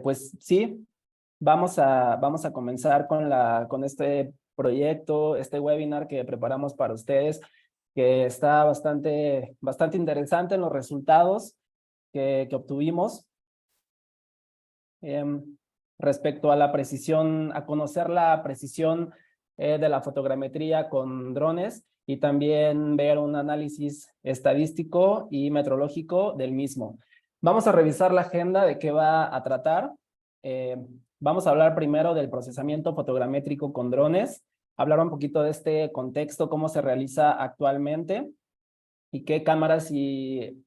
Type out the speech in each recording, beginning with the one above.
Pues sí, vamos a comenzar con este proyecto, este webinar que preparamos para ustedes, que está bastante interesante en los resultados que obtuvimos. Respecto a la precisión, a conocer la precisión de la fotogrametría con drones y también ver un análisis estadístico y metrológico del mismo. Vamos a revisar la agenda de qué va a tratar. Vamos a hablar primero del procesamiento fotogramétrico con drones, hablar un poquito de este contexto, cómo se realiza actualmente y qué cámaras y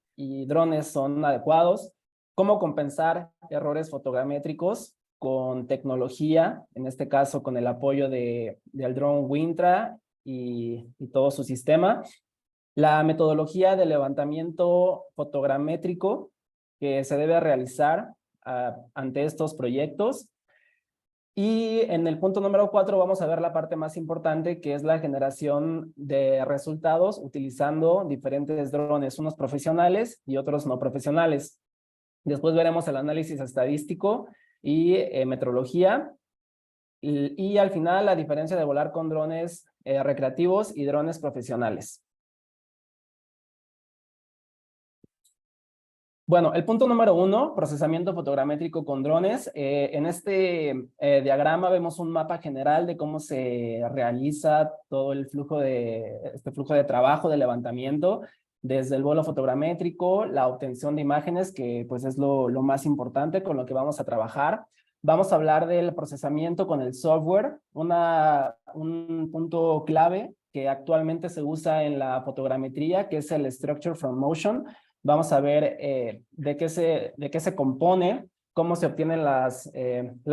drones son adecuados, cómo compensar errores fotogramétricos con tecnología, en este caso con el apoyo del drone Wintra y todo su sistema, la metodología de levantamiento fotogramétrico que se debe realizar ante estos proyectos. Y en el punto número 4 vamos a ver la parte más importante, que es la generación de resultados utilizando diferentes drones, unos profesionales y otros no profesionales. Después veremos el análisis estadístico y metrología. Y al final la diferencia de volar con drones recreativos y drones profesionales. Bueno, el punto número 1, procesamiento fotogramétrico con drones. En este diagrama vemos un mapa general de cómo se realiza todo el flujo de trabajo de levantamiento, desde el vuelo fotogramétrico, la obtención de imágenes, que pues es lo más importante con lo que vamos a trabajar. Vamos a hablar del procesamiento con el software, un punto clave que actualmente se usa en la fotogrametría, que es el Structure from Motion. Vamos a ver de qué se compone, cómo se obtienen las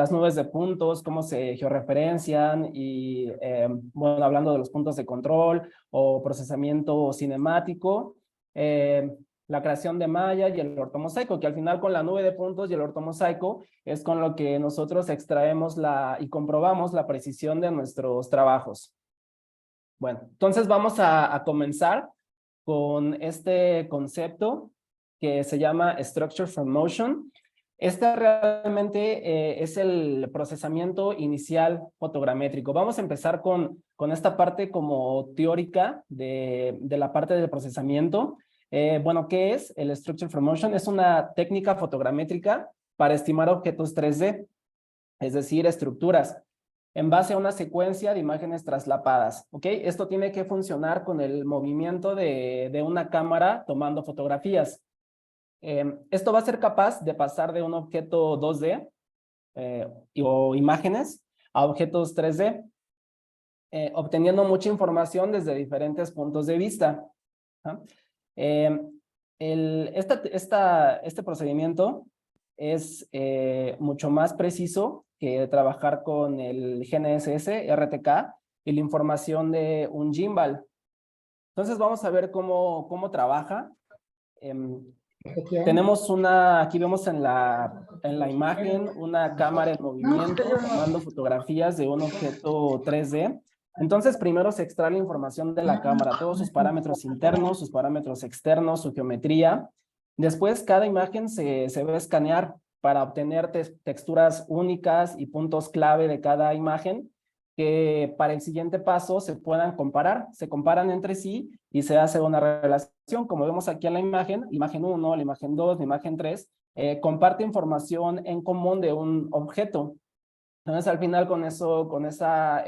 nubes de puntos, cómo se georreferencian y, bueno, hablando de los puntos de control o procesamiento cinemático, la creación de malla y el ortomosaico, que al final con la nube de puntos y el ortomosaico es con lo que nosotros extraemos y comprobamos la precisión de nuestros trabajos. Bueno, entonces vamos a comenzar con este concepto que se llama Structure from Motion. Este realmente es el procesamiento inicial fotogramétrico. Vamos a empezar con esta parte como teórica de la parte del procesamiento. Bueno, ¿qué es el Structure from Motion? Es una técnica fotogramétrica para estimar objetos 3D, es decir, estructuras, en base a una secuencia de imágenes traslapadas, ¿ok? Esto tiene que funcionar con el movimiento de una cámara tomando fotografías. Esto va a ser capaz de pasar de un objeto 2D o imágenes a objetos 3D, obteniendo mucha información desde diferentes puntos de vista. Este procedimiento es mucho más preciso que trabajar con el GNSS, RTK y la información de un gimbal. Entonces vamos a ver cómo trabaja. Tenemos aquí vemos en la imagen una cámara en movimiento tomando fotografías de un objeto 3D. Entonces primero se extrae la información de la cámara, todos sus parámetros internos, sus parámetros externos, su geometría. Después cada imagen se va a escanear para obtener texturas únicas y puntos clave de cada imagen, que para el siguiente paso se puedan comparar, se comparan entre sí y se hace una relación, como vemos aquí en la imagen 1, la imagen 2, la imagen 3, comparte información en común de un objeto. Entonces al final con esa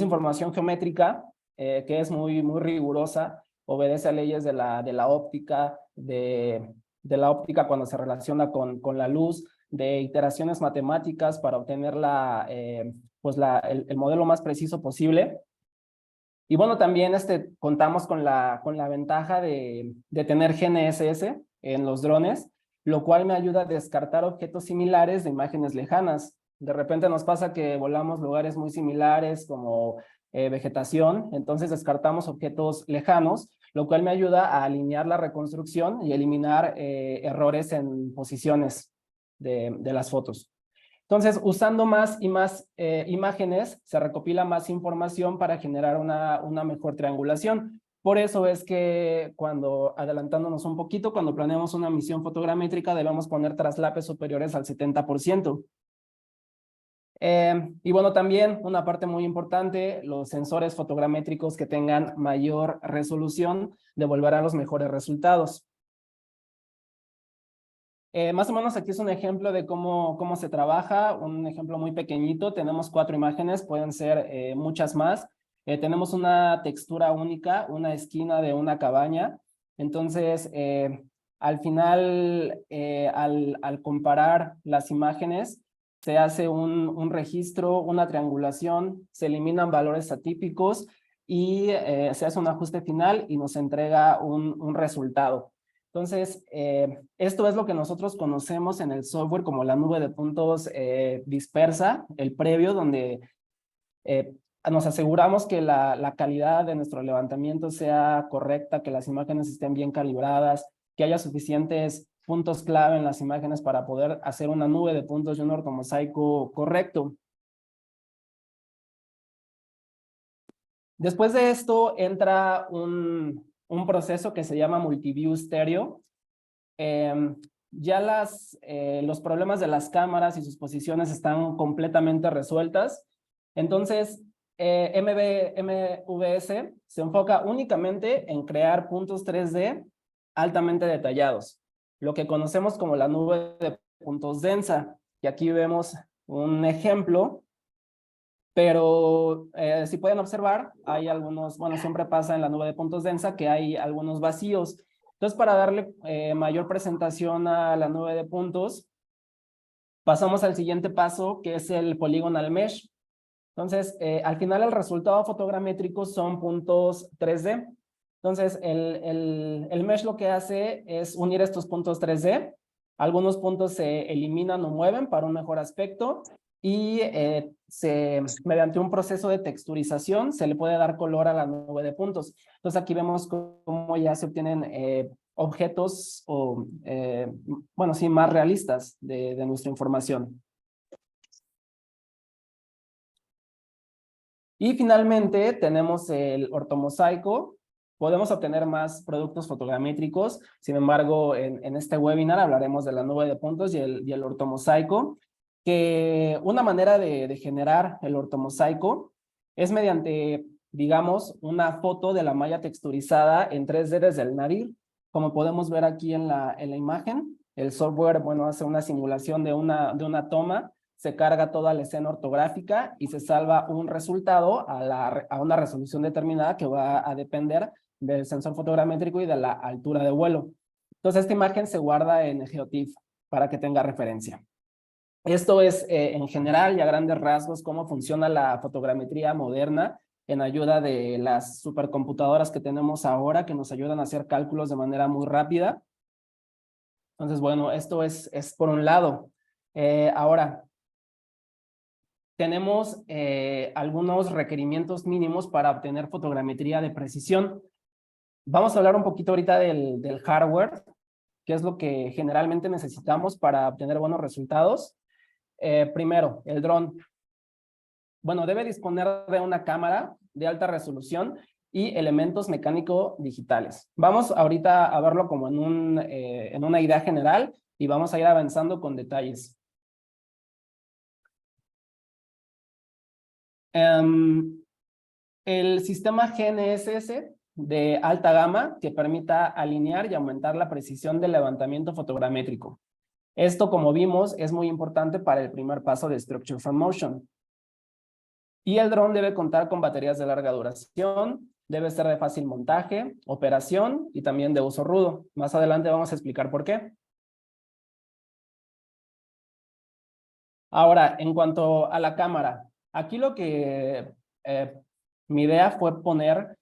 información geométrica, que es muy rigurosa, obedece a leyes de la óptica, de la óptica cuando se relaciona con la luz, de iteraciones matemáticas para obtener el modelo más preciso posible. Y bueno, también contamos con la ventaja de tener GNSS en los drones, lo cual me ayuda a descartar objetos similares de imágenes lejanas. De repente nos pasa que volamos lugares muy similares como vegetación, entonces descartamos objetos lejanos, lo cual me ayuda a alinear la reconstrucción y eliminar errores en posiciones de las fotos. Entonces, usando más y más imágenes, se recopila más información para generar una mejor triangulación. Por eso es que cuando, adelantándonos un poquito, cuando planeamos una misión fotogramétrica debemos poner traslapes superiores al 70%. Y bueno, también una parte muy importante, los sensores fotogramétricos que tengan mayor resolución devolverán los mejores resultados. Más o menos aquí es un ejemplo de cómo se trabaja, un ejemplo muy pequeñito. Tenemos 4 imágenes, pueden ser muchas más. Tenemos una textura única, una esquina de una cabaña. Entonces, al final, al comparar las imágenes, se hace un registro, una triangulación, se eliminan valores atípicos y se hace un ajuste final y nos entrega un resultado. Entonces, esto es lo que nosotros conocemos en el software como la nube de puntos dispersa, el previo, donde nos aseguramos que la calidad de nuestro levantamiento sea correcta, que las imágenes estén bien calibradas, que haya suficientes puntos clave en las imágenes para poder hacer una nube de puntos y un ortomosaico correcto. Después de esto entra un proceso que se llama Multiview Stereo. Ya los problemas de las cámaras y sus posiciones están completamente resueltas. Entonces, MVS se enfoca únicamente en crear puntos 3D altamente detallados, lo que conocemos como la nube de puntos densa. Y aquí vemos un ejemplo. Pero si pueden observar, hay algunos, bueno, siempre pasa en la nube de puntos densa que hay algunos vacíos. Entonces, para darle mayor presentación a la nube de puntos, pasamos al siguiente paso, que es el Polygonal Mesh. Entonces, al final el resultado fotogramétrico son puntos 3D. Entonces, el Mesh lo que hace es unir estos puntos 3D. Algunos puntos se eliminan o mueven para un mejor aspecto y mediante un proceso de texturización se le puede dar color a la nube de puntos. Entonces, aquí vemos cómo ya se obtienen objetos o, bueno, sí, más realistas de nuestra información. Y finalmente tenemos el ortomosaico. Podemos obtener más productos fotogramétricos. Sin embargo, en este webinar hablaremos de la nube de puntos y el ortomosaico, que una manera de generar el ortomosaico es mediante, digamos, una foto de la malla texturizada en 3D desde el nadir. Como podemos ver aquí en la imagen, el software, bueno, hace una simulación de una toma, se carga toda la escena ortográfica y se salva un resultado a una resolución determinada que va a depender del sensor fotogramétrico y de la altura de vuelo. Entonces, esta imagen se guarda en GeoTIFF para que tenga referencia. Esto es, en general y a grandes rasgos, cómo funciona la fotogrametría moderna en ayuda de las supercomputadoras que tenemos ahora, que nos ayudan a hacer cálculos de manera muy rápida. Entonces, bueno, esto es por un lado. Ahora, tenemos algunos requerimientos mínimos para obtener fotogrametría de precisión. Vamos a hablar un poquito ahorita del hardware, que es lo que generalmente necesitamos para obtener buenos resultados. Primero, el dron. Bueno, debe disponer de una cámara de alta resolución y elementos mecánico digitales. Vamos ahorita a verlo como en una idea general y vamos a ir avanzando con detalles. El sistema GNSS de alta gama que permita alinear y aumentar la precisión del levantamiento fotogramétrico. Esto, como vimos, es muy importante para el primer paso de Structure from Motion. Y el dron debe contar con baterías de larga duración, debe ser de fácil montaje, operación y también de uso rudo. Más adelante vamos a explicar por qué. Ahora, en cuanto a la cámara, aquí lo que mi idea fue poner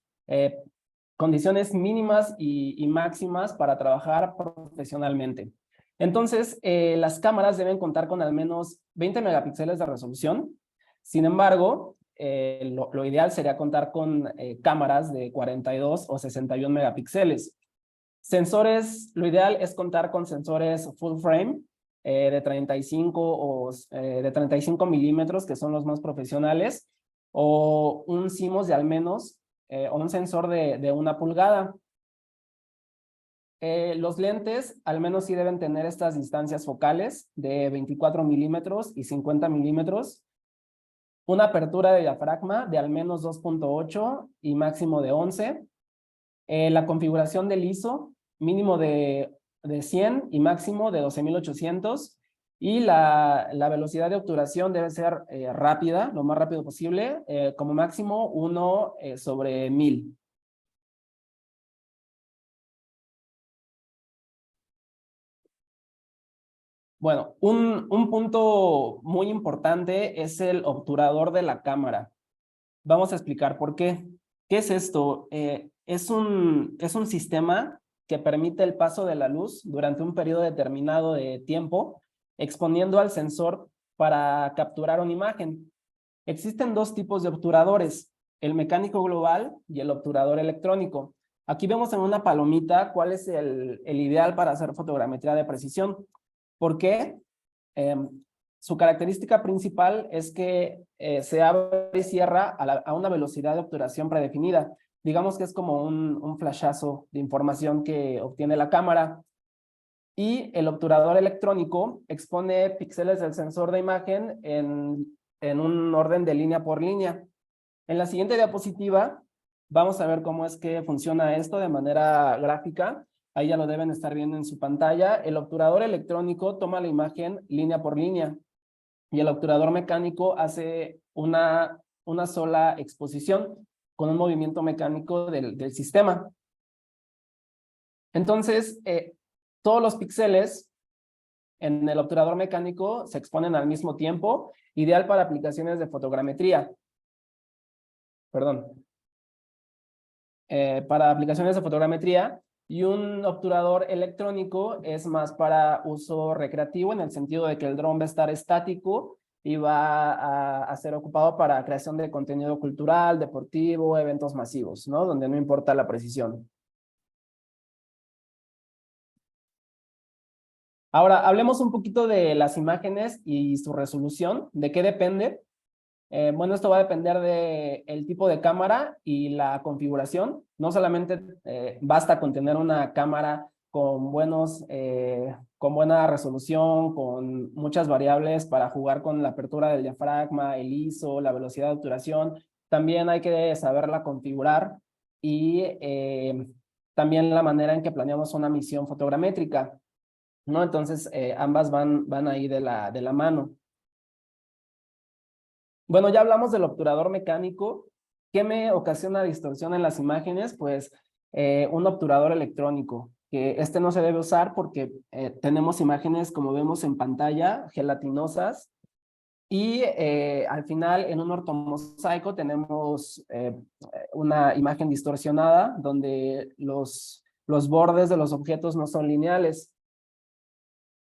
condiciones mínimas y máximas para trabajar profesionalmente. Entonces, las cámaras deben contar con al menos 20 megapíxeles de resolución. Sin embargo, lo ideal sería contar con cámaras de 42 o 61 megapíxeles. Sensores, lo ideal es contar con sensores full frame de 35 milímetros, que son los más profesionales, o un CMOS de al menos o un sensor de 1 pulgada. Los lentes al menos sí deben tener estas distancias focales de 24 milímetros y 50 milímetros. Una apertura de diafragma de al menos 2.8 y máximo de 11. La configuración del ISO, mínimo de 100 y máximo de 12.800. Y la velocidad de obturación debe ser rápida, lo más rápido posible, como máximo 1 sobre 1000. Bueno, un punto muy importante es el obturador de la cámara. Vamos a explicar por qué. ¿Qué es esto? Es un sistema que permite el paso de la luz durante un periodo determinado de tiempo, exponiendo al sensor para capturar una imagen. Existen dos tipos de obturadores, el mecánico global y el obturador electrónico. Aquí vemos en una palomita cuál es el ideal para hacer fotogrametría de precisión. ¿Por qué? Su característica principal es que se abre y cierra a una velocidad de obturación predefinida. Digamos que es como un flashazo de información que obtiene la cámara. Y el obturador electrónico expone píxeles del sensor de imagen en un orden de línea por línea. En la siguiente diapositiva vamos a ver cómo es que funciona esto de manera gráfica. Ahí ya lo deben estar viendo en su pantalla. El obturador electrónico toma la imagen línea por línea y el obturador mecánico hace una sola exposición con un movimiento mecánico del sistema. Entonces, todos los píxeles en el obturador mecánico se exponen al mismo tiempo, ideal para aplicaciones de fotogrametría. Perdón. Para aplicaciones de fotogrametría, y un obturador electrónico es más para uso recreativo, en el sentido de que el dron va a estar estático y va a ser ocupado para creación de contenido cultural, deportivo, eventos masivos, ¿no? Donde no importa la precisión. Ahora, hablemos un poquito de las imágenes y su resolución, de qué depende. Bueno, esto va a depender del tipo de cámara y la configuración. No solamente basta con tener una cámara con buena resolución, con muchas variables para jugar con la apertura del diafragma, el ISO, la velocidad de obturación. También hay que saberla configurar y también la manera en que planeamos una misión fotogramétrica, ¿no? Entonces, ambas van ahí de la mano. Bueno, ya hablamos del obturador mecánico. ¿Qué me ocasiona distorsión en las imágenes? Pues un obturador electrónico, que este no se debe usar porque tenemos imágenes, como vemos en pantalla, gelatinosas, y al final en un ortomosaico tenemos una imagen distorsionada donde los bordes de los objetos no son lineales.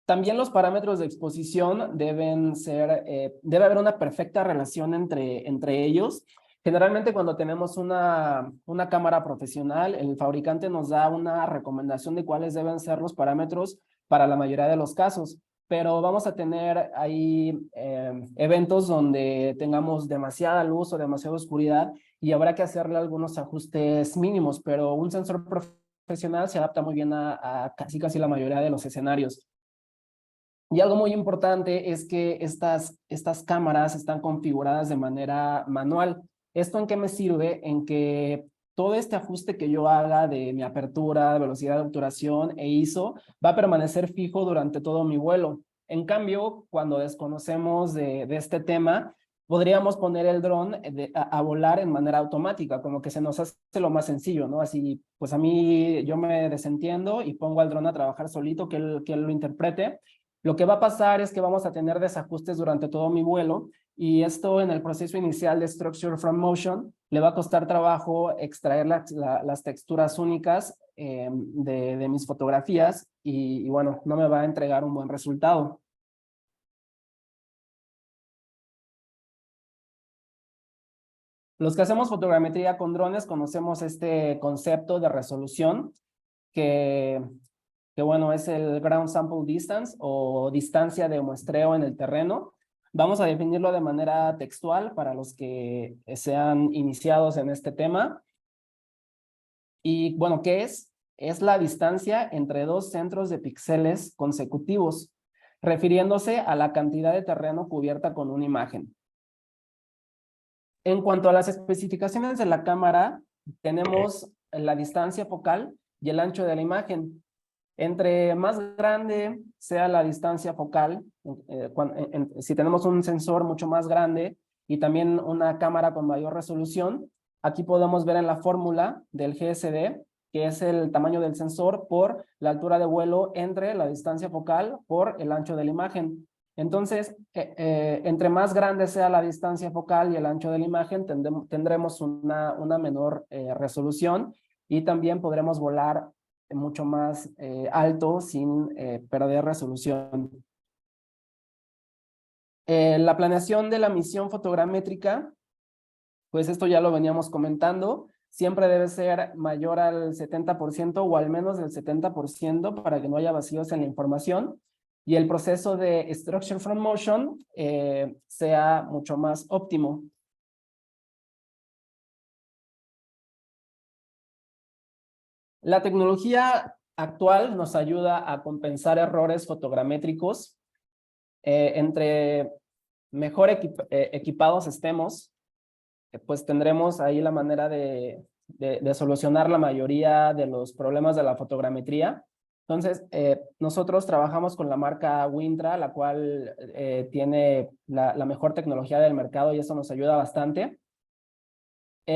También los parámetros de exposición debe haber una perfecta relación entre ellos. Generalmente cuando tenemos una cámara profesional, el fabricante nos da una recomendación de cuáles deben ser los parámetros para la mayoría de los casos, pero vamos a tener ahí eventos donde tengamos demasiada luz o demasiada oscuridad y habrá que hacerle algunos ajustes mínimos, pero un sensor profesional se adapta muy bien a casi la mayoría de los escenarios. Y algo muy importante es que estas cámaras están configuradas de manera manual. ¿Esto en qué me sirve? En que todo este ajuste que yo haga de mi apertura, velocidad de obturación e ISO va a permanecer fijo durante todo mi vuelo. En cambio, cuando desconocemos de este tema, podríamos poner el dron a volar en manera automática, como que se nos hace lo más sencillo, ¿no? Así, pues a mí yo me desentiendo y pongo al dron a trabajar solito, que él lo interprete. Lo que va a pasar es que vamos a tener desajustes durante todo mi vuelo y esto en el proceso inicial de Structure from Motion le va a costar trabajo extraer las texturas únicas de mis fotografías y bueno, no me va a entregar un buen resultado. Los que hacemos fotogrametría con drones conocemos este concepto de resolución que bueno, es el Ground Sample Distance o distancia de muestreo en el terreno. Vamos a definirlo de manera textual para los que sean iniciados en este tema. Y bueno, ¿qué es? Es la distancia entre dos centros de píxeles consecutivos, refiriéndose a la cantidad de terreno cubierta con una imagen. En cuanto a las especificaciones de la cámara, tenemos la distancia focal y el ancho de la imagen. Entre más grande sea la distancia focal, si tenemos un sensor mucho más grande y también una cámara con mayor resolución, aquí podemos ver en la fórmula del GSD, que es el tamaño del sensor por la altura de vuelo entre la distancia focal por el ancho de la imagen. Entonces, entre más grande sea la distancia focal y el ancho de la imagen, tendremos una menor resolución y también podremos volar mucho más alto sin perder resolución. La planeación de la misión fotogramétrica, pues esto ya lo veníamos comentando, siempre debe ser mayor al 70% o al menos del 70% para que no haya vacíos en la información y el proceso de Structure from Motion sea mucho más óptimo. La tecnología actual nos ayuda a compensar errores fotogramétricos. Entre mejor equipados estemos, pues tendremos ahí la manera de solucionar la mayoría de los problemas de la fotogrametría. Entonces, nosotros trabajamos con la marca Wintra, la cual tiene la mejor tecnología del mercado y eso nos ayuda bastante.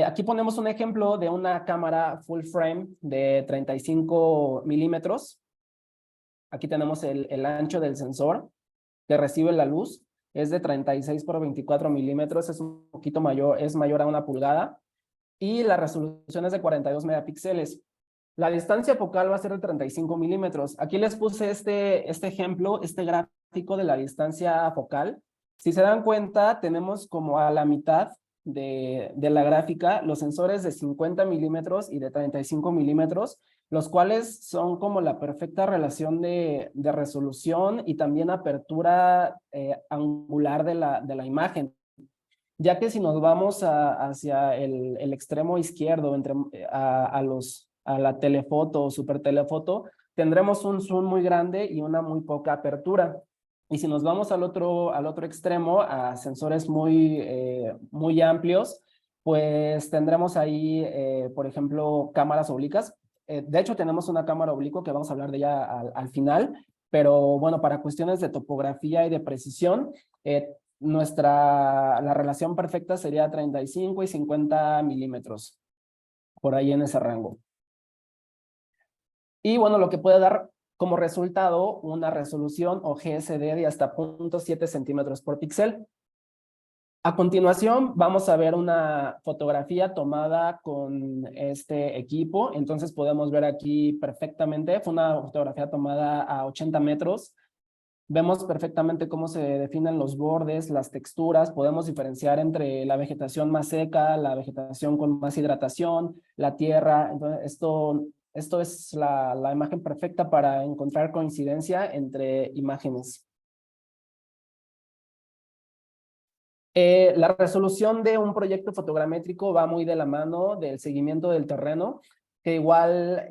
Aquí ponemos un ejemplo de una cámara full frame de 35 milímetros. Aquí tenemos el ancho del sensor que recibe la luz. Es de 36 por 24 milímetros, es un poquito mayor, es mayor a 1 pulgada. Y la resolución es de 42 megapíxeles. La distancia focal va a ser de 35 milímetros. Aquí les puse este ejemplo, este gráfico de la distancia focal. Si se dan cuenta, tenemos como a la mitad de la gráfica los sensores de 50 milímetros y de 35 milímetros, los cuales son como la perfecta relación de resolución y también apertura angular de la imagen. Ya que si nos vamos hacia el extremo izquierdo, a la telefoto o super telefoto, tendremos un zoom muy grande y una muy poca apertura. Y si nos vamos al otro extremo, a sensores muy amplios, pues tendremos ahí, por ejemplo, cámaras oblicuas. De hecho, tenemos una cámara oblicua que vamos a hablar de ella al final, pero bueno, para cuestiones de topografía y de precisión, la relación perfecta sería 35 y 50 milímetros, por ahí en ese rango. Y bueno, lo que puede dar como resultado una resolución o GSD de hasta 0.7 centímetros por píxel. A continuación, vamos a ver una fotografía tomada con este equipo. Entonces podemos ver aquí perfectamente, fue una fotografía tomada a 80 metros. Vemos perfectamente cómo se definen los bordes, las texturas, podemos diferenciar entre la vegetación más seca, la vegetación con más hidratación, la tierra. Entonces, esto es la imagen perfecta para encontrar coincidencia entre imágenes. La resolución de un proyecto fotogramétrico va muy de la mano del seguimiento del terreno, que igual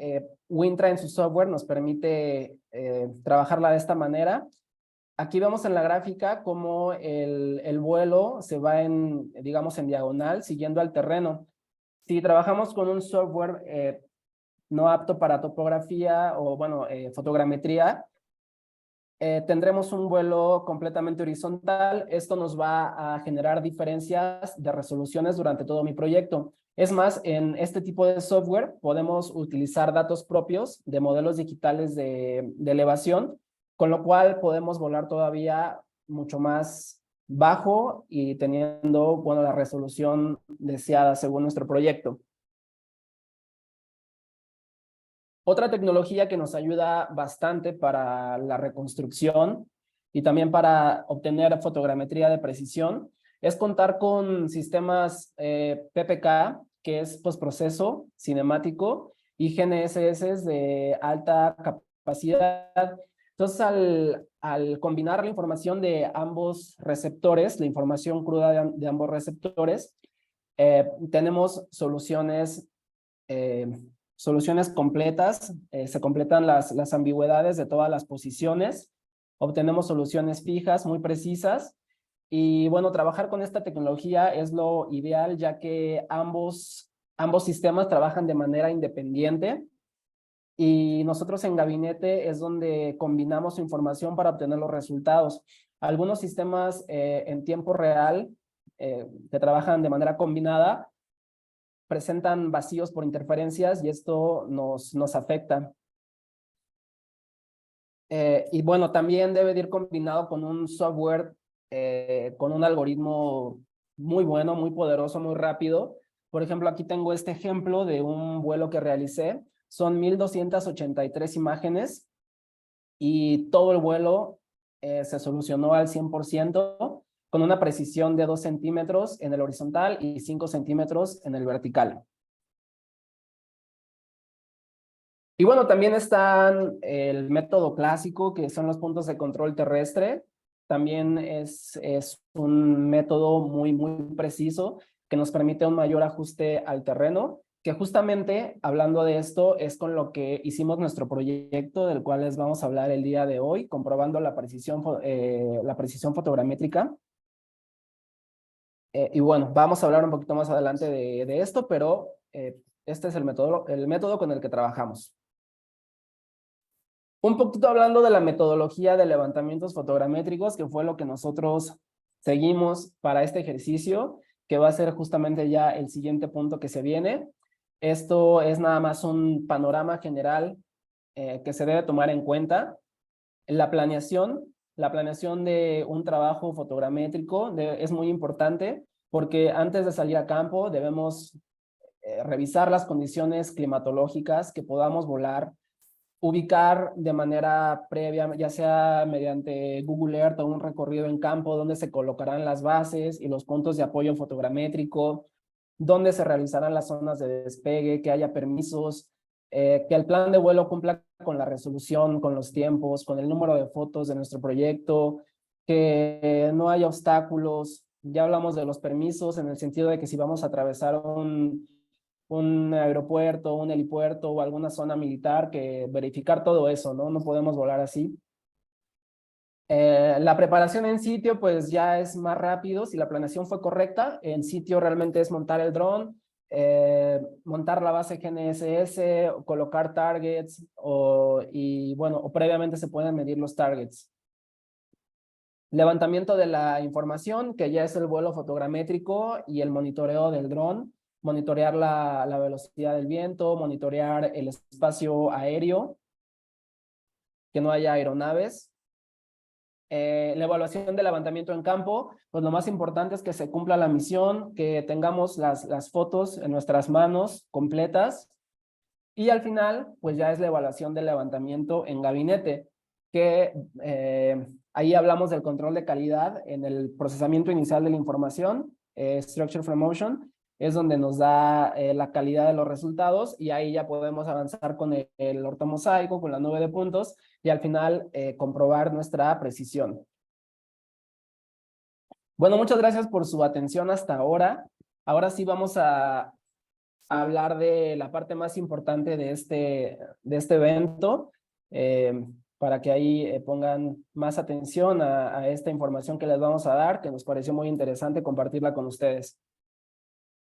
Wintra en su software nos permite trabajarla de esta manera. Aquí vemos en la gráfica cómo el vuelo se va digamos, en diagonal, siguiendo al terreno. Si trabajamos con un software no apto para topografía o, bueno, fotogrametría, tendremos un vuelo completamente horizontal. Esto nos va a generar diferencias de resoluciones durante todo mi proyecto. Es más, en este tipo de software podemos utilizar datos propios de modelos digitales de elevación, con lo cual podemos volar todavía mucho más bajo y teniendo, bueno, la resolución deseada según nuestro proyecto. Otra tecnología que nos ayuda bastante para la reconstrucción y también para obtener fotogrametría de precisión es contar con sistemas PPK, que es postproceso cinemático, y GNSS de alta capacidad. Entonces, al combinar la información de ambos receptores, la información cruda de ambos receptores, tenemos soluciones soluciones completas, se completan las ambigüedades de todas las posiciones, obtenemos soluciones fijas, muy precisas, y bueno, trabajar con esta tecnología es lo ideal, ya que ambos sistemas trabajan de manera independiente, y nosotros en Gabinete es donde combinamos información para obtener los resultados. Algunos sistemas en tiempo real que trabajan de manera combinada presentan vacíos por interferencias y esto nos afecta. Y bueno, también debe de ir combinado con un software, con un algoritmo muy bueno, muy poderoso, muy rápido. Por ejemplo, aquí tengo este ejemplo de un vuelo que realicé. Son 1283 imágenes y todo el vuelo se solucionó al 100% con una precisión de 2 centímetros en el horizontal y 5 centímetros en el vertical. Y bueno, también están el método clásico, que son los puntos de control terrestre. También es un método muy preciso que nos permite un mayor ajuste al terreno, que justamente hablando de esto es con lo que hicimos nuestro proyecto, del cual les vamos a hablar el día de hoy, comprobando la precisión fotogramétrica. Y bueno, vamos a hablar un poquito más adelante de esto, pero este es el método con el que trabajamos. Un poquito hablando de la metodología de levantamientos fotogramétricos, que fue lo que nosotros seguimos para este ejercicio, que va a ser justamente ya el siguiente punto que se viene. Esto es nada más un panorama general que se debe tomar en cuenta. La planeación de un trabajo fotogramétrico es muy importante porque antes de salir a campo debemos revisar las condiciones climatológicas que podamos volar, ubicar de manera previa, ya sea mediante Google Earth o un recorrido en campo, donde se colocarán las bases y los puntos de apoyo fotogramétrico, donde se realizarán las zonas de despegue, que haya permisos, que el plan de vuelo cumpla con la resolución, con los tiempos, con el número de fotos de nuestro proyecto, que no haya obstáculos. Ya hablamos de los permisos en el sentido de que si vamos a atravesar un aeropuerto, un helipuerto o alguna zona militar, que verificar todo eso, ¿no? No podemos volar así. La preparación en sitio, pues ya es más rápido. Si la planeación fue correcta, en sitio realmente es montar el dron, montar la base GNSS, colocar targets y bueno, o previamente se pueden medir los targets. Levantamiento de la información, que ya es el vuelo fotogramétrico y el monitoreo del dron, monitorear la velocidad del viento, monitorear el espacio aéreo, que no haya aeronaves. La evaluación del levantamiento en campo, pues lo más importante es que se cumpla la misión, que tengamos las fotos en nuestras manos completas, y al final, pues ya es la evaluación del levantamiento en gabinete, que ahí hablamos del control de calidad en el procesamiento inicial de la información, Structure from Motion, es donde nos da la calidad de los resultados, y ahí ya podemos avanzar con el ortomosaico, con la nube de puntos, y al final comprobar nuestra precisión. Bueno, muchas gracias por su atención hasta ahora. Ahora sí vamos a hablar de la parte más importante de este evento, para que ahí pongan más atención a esta información que les vamos a dar, que nos pareció muy interesante compartirla con ustedes.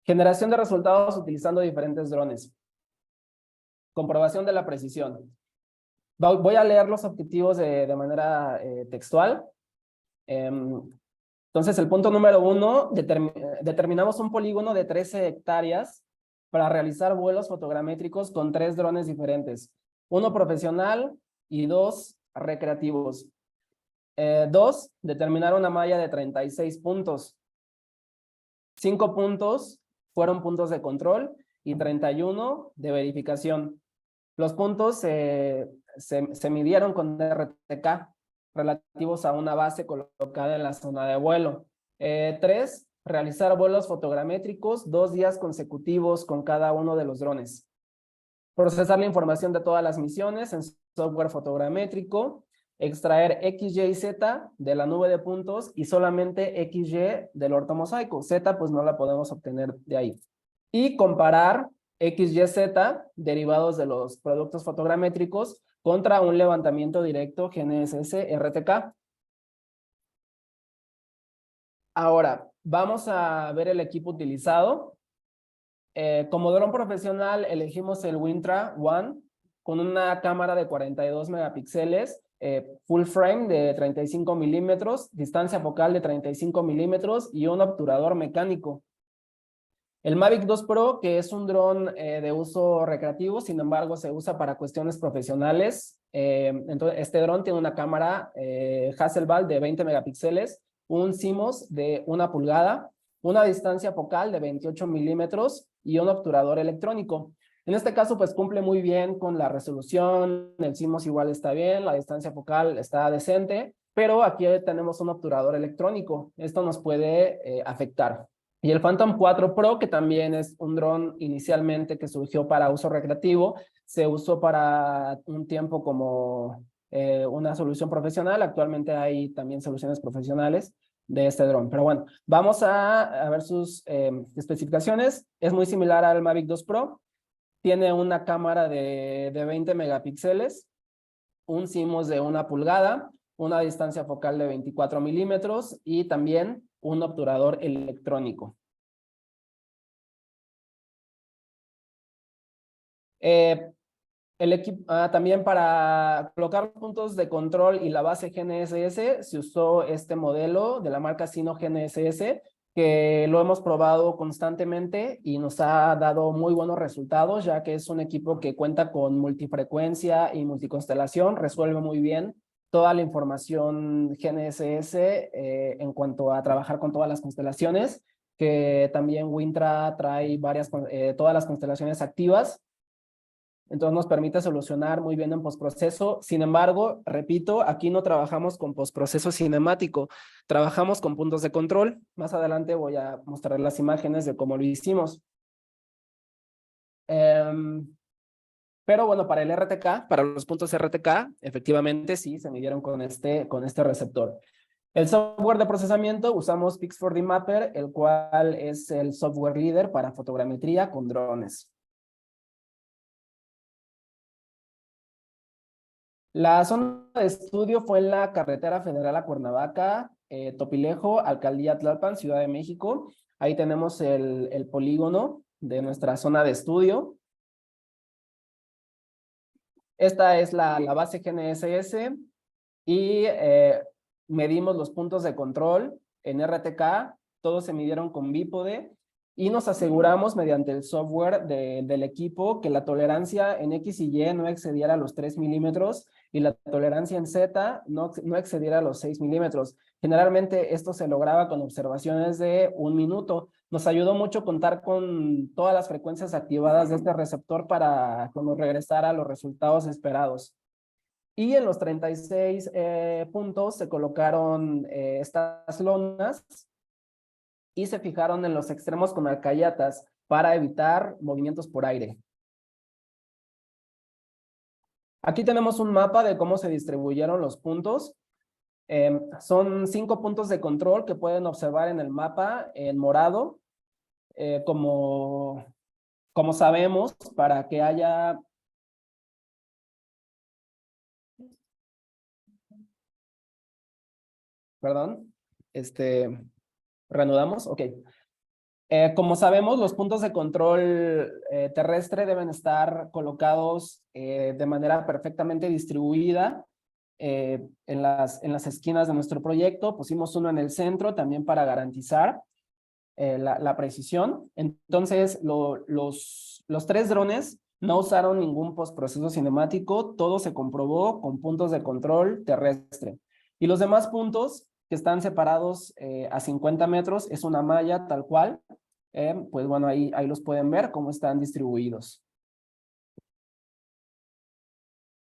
Generación de resultados utilizando diferentes drones. Comprobación de la precisión. Voy a leer los objetivos de manera textual. Entonces, el punto número 1, determinamos un polígono de 13 hectáreas para realizar vuelos fotogramétricos con 3 drones diferentes. 1 profesional y 2 recreativos. 2, determinar una malla de 36 puntos. 5 puntos fueron puntos de control y 31 de verificación. Los puntos se midieron con RTK relativos a una base colocada en la zona de vuelo. 3, realizar vuelos fotogramétricos 2 días consecutivos con cada uno de los drones. Procesar la información de todas las misiones en software fotogramétrico. Extraer XY y Z de la nube de puntos y solamente XY del ortomosaico. Z pues no la podemos obtener de ahí. Y comparar XYZ, derivados de los productos fotogramétricos, contra un levantamiento directo GNSS RTK. Ahora, vamos a ver el equipo utilizado. Como dron profesional, elegimos el Wintra One con una cámara de 42 megapíxeles, full frame de 35 milímetros, distancia focal de 35 milímetros y un obturador mecánico. El Mavic 2 Pro, que es un dron de uso recreativo, sin embargo, se usa para cuestiones profesionales. Entonces, este dron tiene una cámara Hasselblad de 20 megapíxeles, un CMOS de 1 pulgada, una distancia focal de 28 milímetros y un obturador electrónico. En este caso, pues cumple muy bien con la resolución, el CMOS igual está bien, la distancia focal está decente, pero aquí tenemos un obturador electrónico. Esto nos puede afectar. Y el Phantom 4 Pro, que también es un dron inicialmente que surgió para uso recreativo, se usó para un tiempo como una solución profesional. Actualmente hay también soluciones profesionales de este dron. Pero bueno, vamos a ver sus especificaciones. Es muy similar al Mavic 2 Pro. Tiene una cámara de 20 megapíxeles, un CMOS de 1 pulgada, una distancia focal de 24 milímetros y también un obturador electrónico. El equipo, también para colocar los puntos de control y la base GNSS se usó este modelo de la marca Sino GNSS, que lo hemos probado constantemente y nos ha dado muy buenos resultados, ya que es un equipo que cuenta con multifrecuencia y multiconstelación, resuelve muy bien toda la información GNSS en cuanto a trabajar con todas las constelaciones, que también Wintra trae todas las constelaciones activas. Entonces nos permite solucionar muy bien en postproceso. Sin embargo, repito, aquí no trabajamos con postproceso cinemático, trabajamos con puntos de control. Más adelante voy a mostrar las imágenes de cómo lo hicimos. Pero bueno, para el RTK, para los puntos RTK, efectivamente sí, se midieron con este receptor. El software de procesamiento, usamos Pix4D Mapper, el cual es el software líder para fotogrametría con drones. La zona de estudio fue en la carretera federal a Cuernavaca, Topilejo, Alcaldía Tlalpan, Ciudad de México. Ahí tenemos el polígono de nuestra zona de estudio. Esta es la base GNSS y medimos los puntos de control en RTK. Todos se midieron con bípode y nos aseguramos mediante el software del equipo que la tolerancia en X y Y no excediera los 3 milímetros y la tolerancia en Z no excediera los 6 milímetros. Generalmente esto se lograba con observaciones de 1 minuto. Nos ayudó mucho contar con todas las frecuencias activadas de este receptor para cuando regresara los resultados esperados. Y en los 36 puntos se colocaron estas lonas y se fijaron en los extremos con alcayatas para evitar movimientos por aire. Aquí tenemos un mapa de cómo se distribuyeron los puntos. Son 5 puntos de control que pueden observar en el mapa en morado. Como sabemos, para que haya... Perdón, reanudamos, ok. Como sabemos, los puntos de control terrestre deben estar colocados de manera perfectamente distribuida en las esquinas de nuestro proyecto. Pusimos uno en el centro también para garantizar la precisión. Entonces, los 3 drones no usaron ningún postproceso cinemático, todo se comprobó con puntos de control terrestre. Y los demás puntos que están separados a 50 metros es una malla tal cual. Pues bueno, ahí los pueden ver cómo están distribuidos.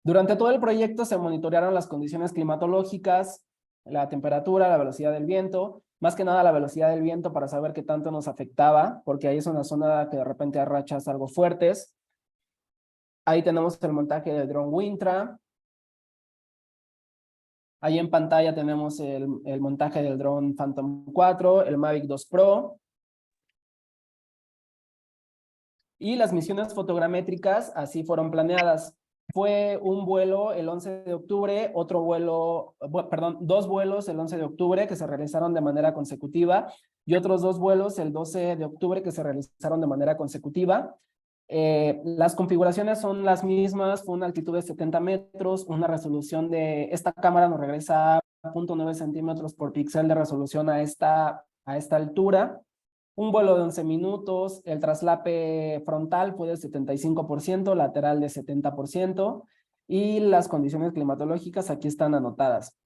Durante todo el proyecto se monitorearon las condiciones climatológicas, la temperatura, la velocidad del viento, más que nada la velocidad del viento para saber qué tanto nos afectaba, porque ahí es una zona que de repente hay rachas algo fuertes. Ahí tenemos el montaje del dron Wintra. Ahí en pantalla tenemos el montaje del dron Phantom 4, el Mavic 2 Pro. Y las misiones fotogramétricas así fueron planeadas. Fue un vuelo el 11 de octubre, otro vuelo, perdón, 2 vuelos el 11 de octubre que se realizaron de manera consecutiva y otros 2 vuelos el 12 de octubre que se realizaron de manera consecutiva. Las configuraciones son las mismas, fue una altitud de 70 metros, una resolución de, esta cámara nos regresa 0.9 centímetros por píxel de resolución a esta altura. Un vuelo de 11 minutos, el traslape frontal fue del 75%, lateral de 70%, y las condiciones climatológicas aquí están anotadas.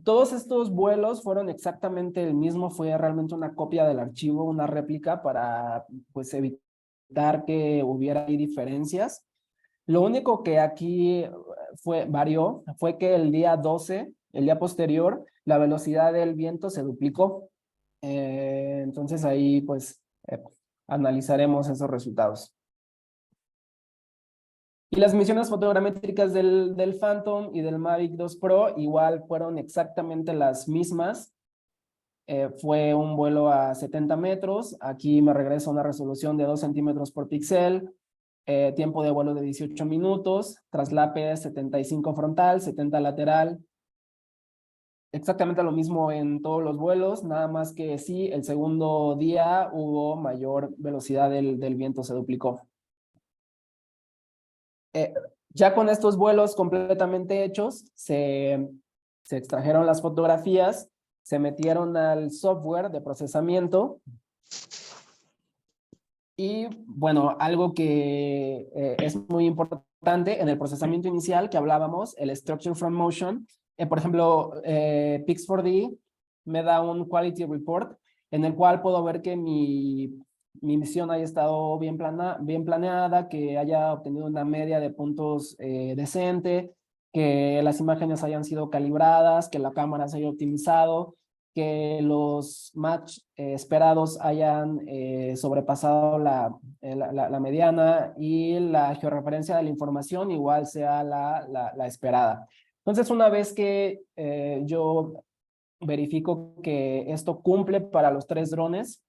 Todos estos vuelos fueron exactamente el mismo, fue realmente una copia del archivo, una réplica para pues evitar que hubiera ahí diferencias. Lo único que aquí varió fue que el día 12, el día posterior, la velocidad del viento se duplicó. Entonces ahí pues analizaremos esos resultados. Y las misiones fotogramétricas del Phantom y del Mavic 2 Pro igual fueron exactamente las mismas. Fue un vuelo a 70 metros. Aquí me regresa una resolución de 2 centímetros por píxel. Tiempo de vuelo de 18 minutos. Traslape 75 frontal, 70 lateral. Exactamente lo mismo en todos los vuelos, nada más que sí, el segundo día hubo mayor velocidad del viento, se duplicó. Ya con estos vuelos completamente hechos, se extrajeron las fotografías, se metieron al software de procesamiento y, bueno, algo que es muy importante en el procesamiento inicial que hablábamos, el Structure from Motion, por ejemplo, Pix4D me da un Quality Report en el cual puedo ver que mi misión haya estado bien planeada, que haya obtenido una media de puntos decente, que las imágenes hayan sido calibradas, que la cámara se haya optimizado, que los match esperados hayan sobrepasado la mediana y la georreferencia de la información igual sea la esperada. Entonces, una vez que yo verifico que esto cumple para los 3 drones,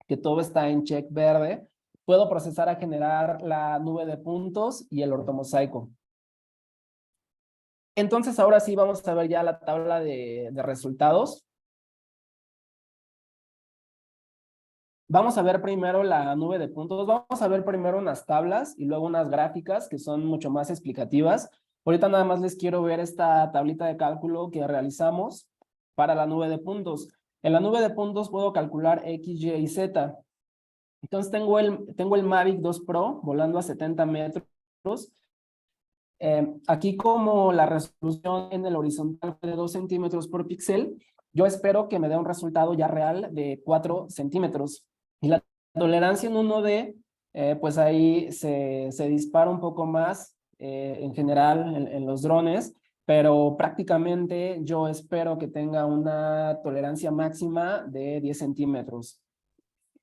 que todo está en check verde, puedo procesar a generar la nube de puntos y el ortomosaico. Entonces, ahora sí vamos a ver ya la tabla de resultados. Vamos a ver primero la nube de puntos. Vamos a ver primero unas tablas y luego unas gráficas que son mucho más explicativas. Ahorita nada más les quiero ver esta tablita de cálculo que realizamos para la nube de puntos. En la nube de puntos puedo calcular X, Y y Z. Entonces tengo el Mavic 2 Pro volando a 70 metros. Aquí como la resolución en el horizontal fue de 2 centímetros por píxel, yo espero que me dé un resultado ya real de 4 centímetros. Y la tolerancia en 1D, pues ahí se dispara un poco más en general en los drones, pero prácticamente yo espero que tenga una tolerancia máxima de 10 centímetros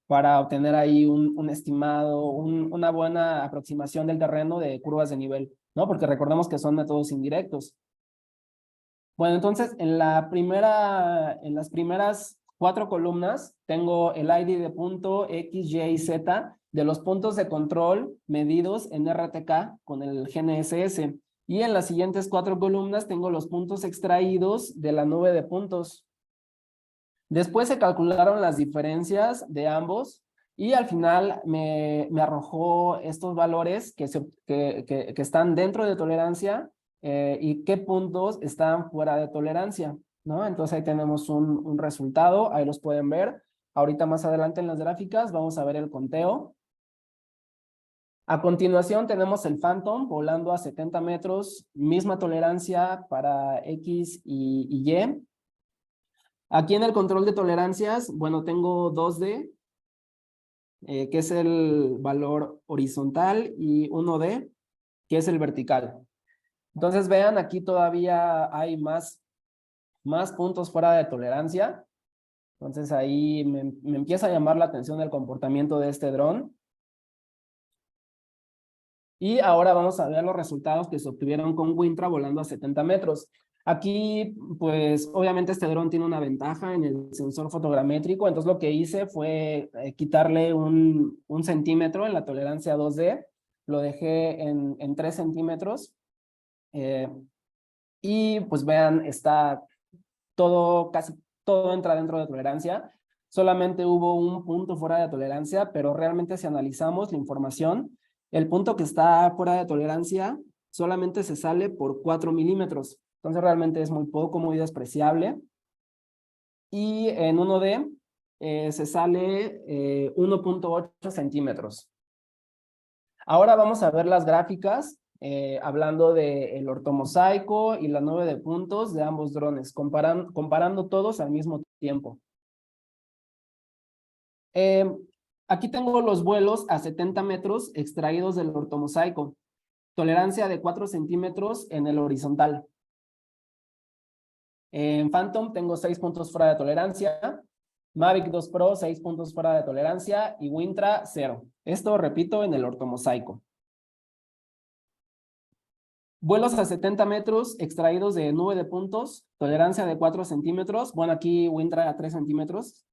para obtener ahí un estimado, una buena aproximación del terreno de curvas de nivel, ¿no? Porque recordemos que son métodos indirectos. Bueno, entonces en las primeras 4 columnas tengo el ID de punto X, Y y Z de los puntos de control medidos en RTK con el GNSS. Y en las siguientes 4 columnas tengo los puntos extraídos de la nube de puntos. Después se calcularon las diferencias de ambos y al final me arrojó estos valores que están dentro de tolerancia y qué puntos están fuera de tolerancia, ¿no? Entonces ahí tenemos un resultado, ahí los pueden ver. Ahorita más adelante en las gráficas vamos a ver el conteo. A continuación tenemos el Phantom volando a 70 metros, misma tolerancia para X y Y. Aquí en el control de tolerancias, bueno, tengo 2D, que es el valor horizontal, y 1D, que es el vertical. Entonces, vean, aquí todavía hay más puntos fuera de tolerancia. Entonces, ahí me empieza a llamar la atención el comportamiento de este dron. Y ahora vamos a ver los resultados que se obtuvieron con Wintra volando a 70 metros. Aquí, pues obviamente este dron tiene una ventaja en el sensor fotogramétrico, entonces lo que hice fue quitarle un centímetro en la tolerancia 2D, lo dejé en 3 centímetros, eh, y pues vean, está todo, casi todo entra dentro de tolerancia, solamente hubo un punto fuera de tolerancia, pero realmente si analizamos la información, el punto que está fuera de tolerancia solamente se sale por 4 milímetros. Entonces realmente es muy poco, muy despreciable. Y en 1D se sale 1.8 centímetros. Ahora vamos a ver las gráficas, hablando del ortomosaico y la nube de puntos de ambos drones, comparando todos al mismo tiempo. Aquí tengo los vuelos a 70 metros extraídos del ortomosaico. Tolerancia de 4 centímetros en el horizontal. En Phantom tengo 6 puntos fuera de tolerancia. Mavic 2 Pro, 6 puntos fuera de tolerancia. Y Wintra, 0. Esto, repito, en el ortomosaico. Vuelos a 70 metros extraídos de nube de puntos. Tolerancia de 4 centímetros. Bueno, aquí Wintra a 3 centímetros.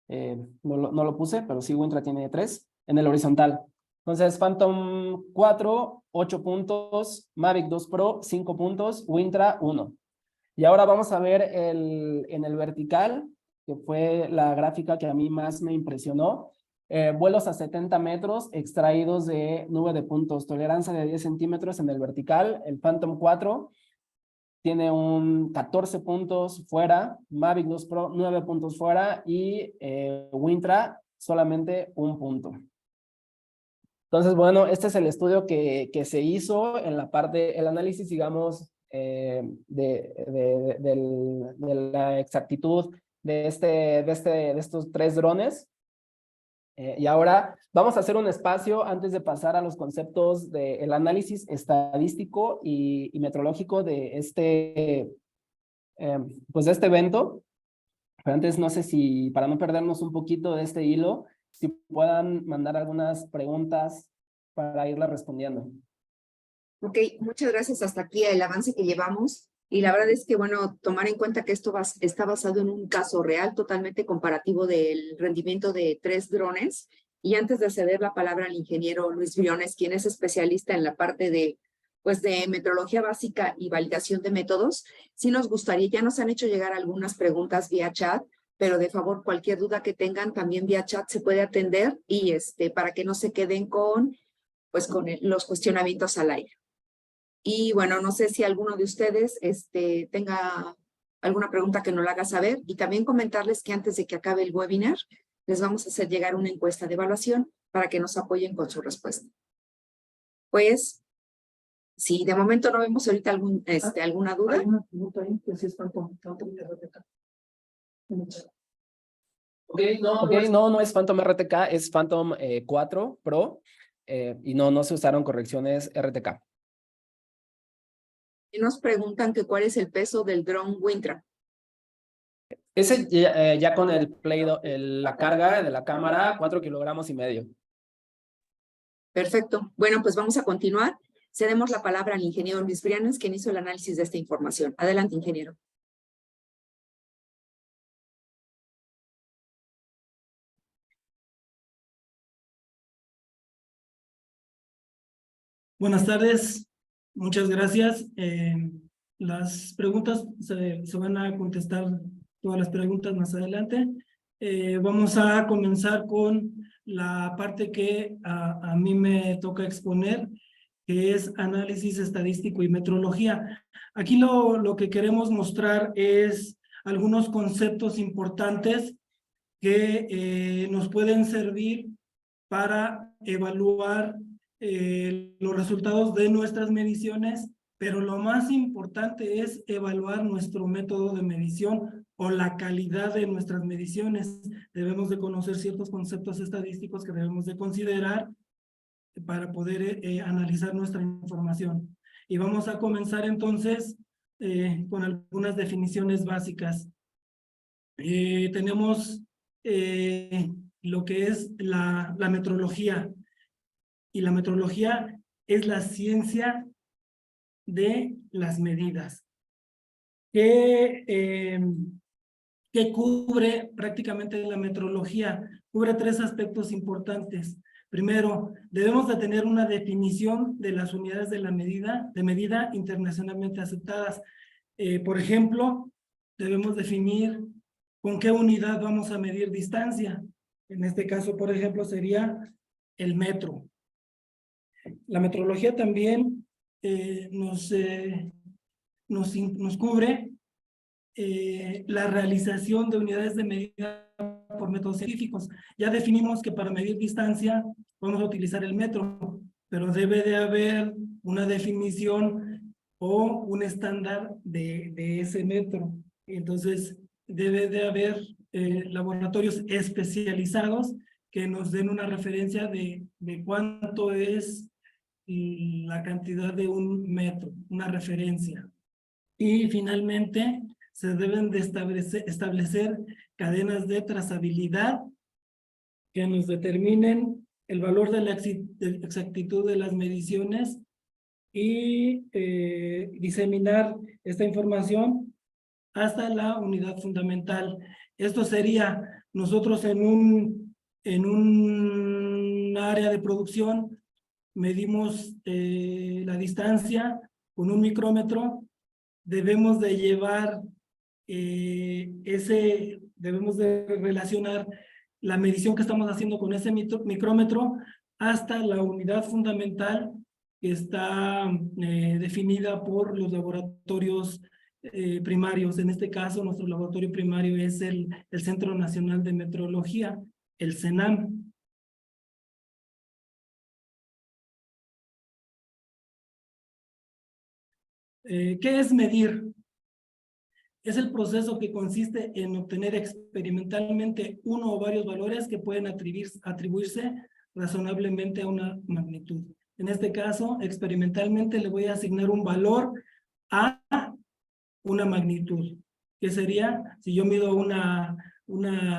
No lo puse, pero sí Wintra tiene 3 en el horizontal. Entonces, Phantom 4, 8 puntos. Mavic 2 Pro, 5 puntos. Wintra, 1. Y ahora vamos a ver en el vertical, que fue la gráfica que a mí más me impresionó. Vuelos a 70 metros extraídos de nube de puntos. Tolerancia de 10 centímetros en el vertical. El Phantom 4 tiene un 14 puntos fuera. Mavic 2 Pro 9 puntos fuera. Y Wintra solamente 1 punto. Entonces, bueno, este es el estudio que se hizo en la parte, el análisis, digamos, de la exactitud de estos 3 drones. Y ahora vamos a hacer un espacio antes de pasar a los conceptos del análisis estadístico y metrológico de pues de este evento. Pero antes, no sé si, para no perdernos un poquito de este hilo, si puedan mandar algunas preguntas para irlas respondiendo. Ok, muchas gracias. Hasta aquí el avance que llevamos. Y la verdad es que, bueno, tomar en cuenta que esto está basado en un caso real totalmente comparativo del rendimiento de 3 drones. Y antes de ceder la palabra al ingeniero Luis Briones, quien es especialista en la parte de, pues, de metrología básica y validación de métodos, sí nos gustaría, ya nos han hecho llegar algunas preguntas vía chat, pero de favor, cualquier duda que tengan también vía chat se puede atender y para que no se queden con los cuestionamientos al aire. Y bueno, no sé si alguno de ustedes tenga alguna pregunta que nos la haga saber, y también comentarles que antes de que acabe el webinar, les vamos a hacer llegar una encuesta de evaluación para que nos apoyen con su respuesta. Pues, si de momento no vemos ahorita alguna duda. Hay una pregunta ahí, que si es Phantom RTK. No es Phantom RTK, es Phantom 4 Pro, y no se usaron correcciones RTK. Y nos preguntan que cuál es el peso del dron Wintra. Ese ya con la carga de la cámara, 4,5 kilogramos. Perfecto. Bueno, pues vamos a continuar. Cedemos la palabra al ingeniero Luis Briones, quien hizo el análisis de esta información. Adelante, ingeniero. Buenas tardes, muchas gracias. Las preguntas se van a contestar, todas las preguntas más adelante. Vamos a comenzar con la parte que a mí me toca exponer, que es análisis estadístico y metrología. Aquí lo que queremos mostrar es algunos conceptos importantes que nos pueden servir para evaluar los resultados de nuestras mediciones, pero lo más importante es evaluar nuestro método de medición o la calidad de nuestras mediciones. Debemos de conocer ciertos conceptos estadísticos que debemos de considerar para poder analizar nuestra información. Y vamos a comenzar entonces con algunas definiciones básicas. Tenemos lo que es la metrología. Y la metrología es la ciencia de las medidas. que cubre prácticamente la metrología. Cubre tres aspectos importantes. Primero, debemos de tener una definición de las unidades de medida internacionalmente aceptadas. Por ejemplo, debemos definir con qué unidad vamos a medir distancia. En este caso, por ejemplo, sería el metro. La metrología también nos cubre la realización de unidades de medida por métodos científicos. Ya definimos que para medir distancia vamos a utilizar el metro, pero debe de haber una definición o un estándar de ese metro. Entonces, debe de haber laboratorios especializados que nos den una referencia de cuánto es la cantidad de un metro, una referencia. Y finalmente, se deben de establecer cadenas de trazabilidad que nos determinen el valor de la exactitud de las mediciones y diseminar esta información hasta la unidad fundamental. Esto sería, nosotros en un área de producción medimos la distancia con un micrómetro, debemos de llevar debemos de relacionar la medición que estamos haciendo con ese micrómetro hasta la unidad fundamental que está definida por los laboratorios primarios. En este caso, nuestro laboratorio primario es el Centro Nacional de Metrología, el CENAM. ¿Qué es medir? Es el proceso que consiste en obtener experimentalmente uno o varios valores que pueden atribuirse razonablemente a una magnitud. En este caso, experimentalmente le voy a asignar un valor a una magnitud. ¿Qué sería? Si yo mido una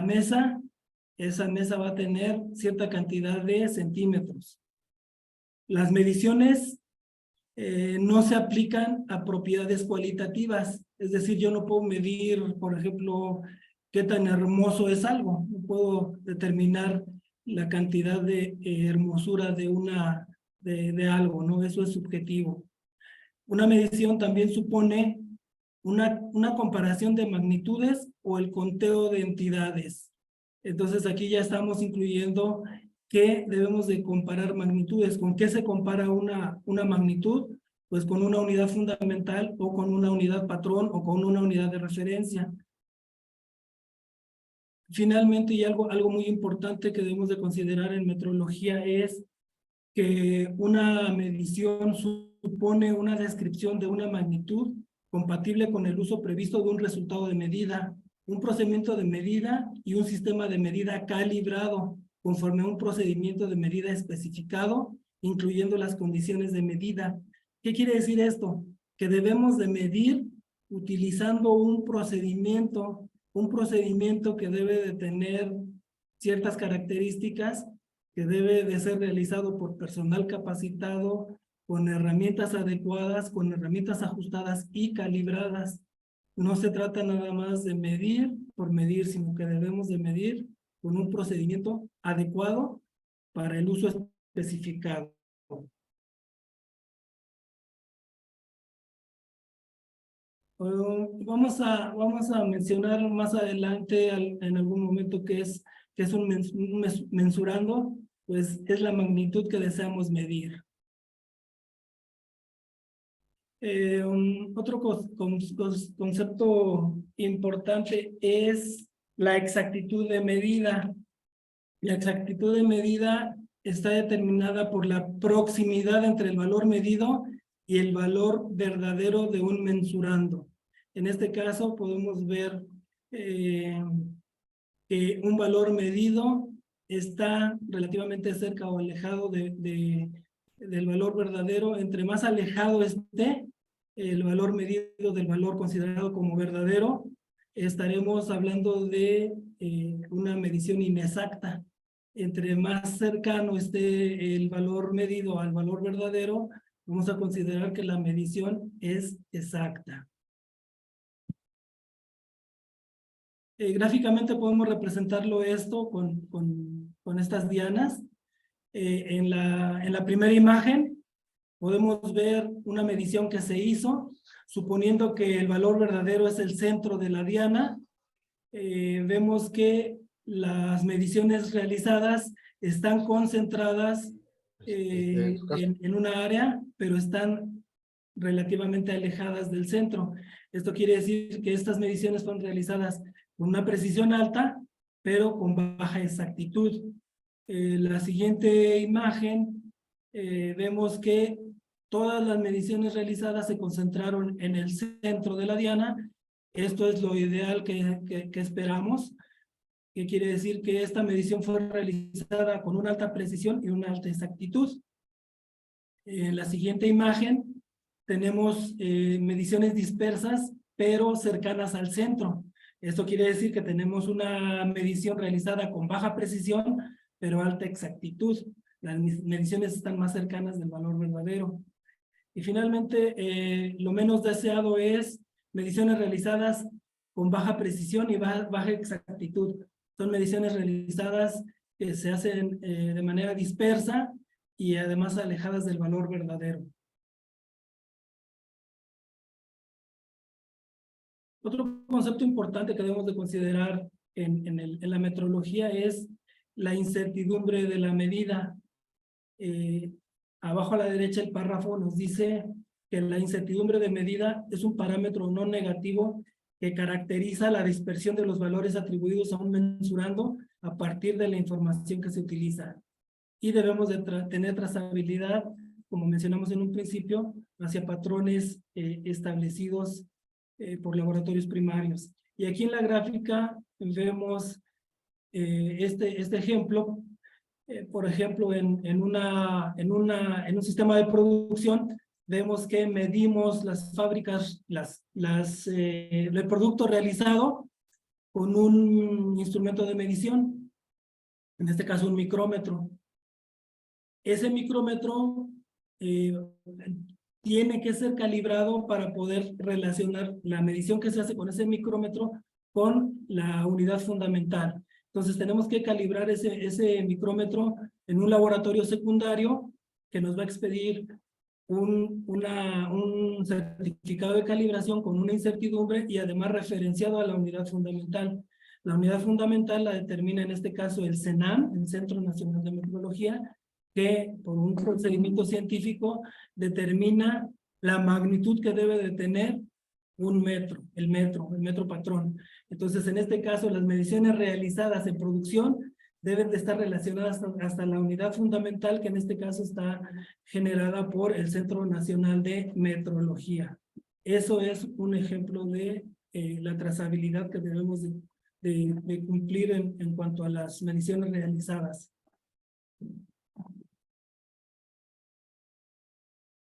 mesa, esa mesa va a tener cierta cantidad de centímetros. Las mediciones no se aplican a propiedades cualitativas. Es decir, yo no puedo medir, por ejemplo, qué tan hermoso es algo. No puedo determinar la cantidad de hermosura de algo, ¿no? Eso es subjetivo. Una medición también supone una comparación de magnitudes o el conteo de entidades. Entonces aquí ya estamos incluyendo que debemos de comparar magnitudes. ¿Con qué se compara una magnitud? Pues con una unidad fundamental o con una unidad patrón o con una unidad de referencia. Finalmente, y algo muy importante que debemos de considerar en metrología es que una medición supone una descripción de una magnitud compatible con el uso previsto de un resultado de medida, un procedimiento de medida y un sistema de medida calibrado conforme a un procedimiento de medida especificado, incluyendo las condiciones de medida. ¿Qué quiere decir esto? Que debemos de medir utilizando un procedimiento que debe de tener ciertas características, que debe de ser realizado por personal capacitado, con herramientas adecuadas, con herramientas ajustadas y calibradas. No se trata nada más de medir por medir, sino que debemos de medir con un procedimiento adecuado para el uso especificado. Vamos a mencionar más adelante en algún momento qué es un mensurando, pues es la magnitud que deseamos medir. Otro concepto importante es la exactitud de medida. La exactitud de medida está determinada por la proximidad entre el valor medido y el valor verdadero de un mensurando. En este caso podemos ver que un valor medido está relativamente cerca o alejado del valor verdadero. Entre más alejado esté el valor medido del valor considerado como verdadero, estaremos hablando de una medición inexacta. Entre más cercano esté el valor medido al valor verdadero, vamos a considerar que la medición es exacta. Gráficamente podemos representarlo esto con estas dianas. En la primera imagen podemos ver una medición que se hizo, suponiendo que el valor verdadero es el centro de la diana. Vemos que las mediciones realizadas están concentradas en una área, pero están relativamente alejadas del centro. Esto quiere decir que estas mediciones fueron realizadas con una precisión alta, pero con baja exactitud. La siguiente imagen, vemos que todas las mediciones realizadas se concentraron en el centro de la diana. Esto es lo ideal que esperamos, que quiere decir que esta medición fue realizada con una alta precisión y una alta exactitud. En la siguiente imagen tenemos mediciones dispersas, pero cercanas al centro. Esto quiere decir que tenemos una medición realizada con baja precisión, pero alta exactitud. Las mediciones están más cercanas del valor verdadero. Y finalmente, lo menos deseado es mediciones realizadas con baja precisión y baja exactitud. Son mediciones realizadas que se hacen de manera dispersa y además alejadas del valor verdadero. Otro concepto importante que debemos de considerar en la metrología es la incertidumbre de la medida. Abajo a la derecha el párrafo nos dice que la incertidumbre de medida es un parámetro no negativo que caracteriza la dispersión de los valores atribuidos a un mensurando a partir de la información que se utiliza. Y debemos de tener trazabilidad, como mencionamos en un principio, hacia patrones establecidos por laboratorios primarios. Y aquí en la gráfica vemos este ejemplo. Por ejemplo, en un sistema de producción, vemos que medimos las fábricas, el producto realizado con un instrumento de medición, en este caso un micrómetro. Ese micrómetro tiene que ser calibrado para poder relacionar la medición que se hace con ese micrómetro con la unidad fundamental. Entonces tenemos que calibrar ese micrómetro en un laboratorio secundario que nos va a expedir un certificado de calibración con una incertidumbre y además referenciado a la unidad fundamental. La unidad fundamental la determina en este caso el CENAM, el Centro Nacional de Metrología, que por un procedimiento científico determina la magnitud que debe de tener un metro, el metro patrón. Entonces, en este caso, las mediciones realizadas en producción deben de estar relacionadas hasta la unidad fundamental, que en este caso está generada por el Centro Nacional de Metrología. Eso es un ejemplo de la trazabilidad que debemos de cumplir en cuanto a las mediciones realizadas.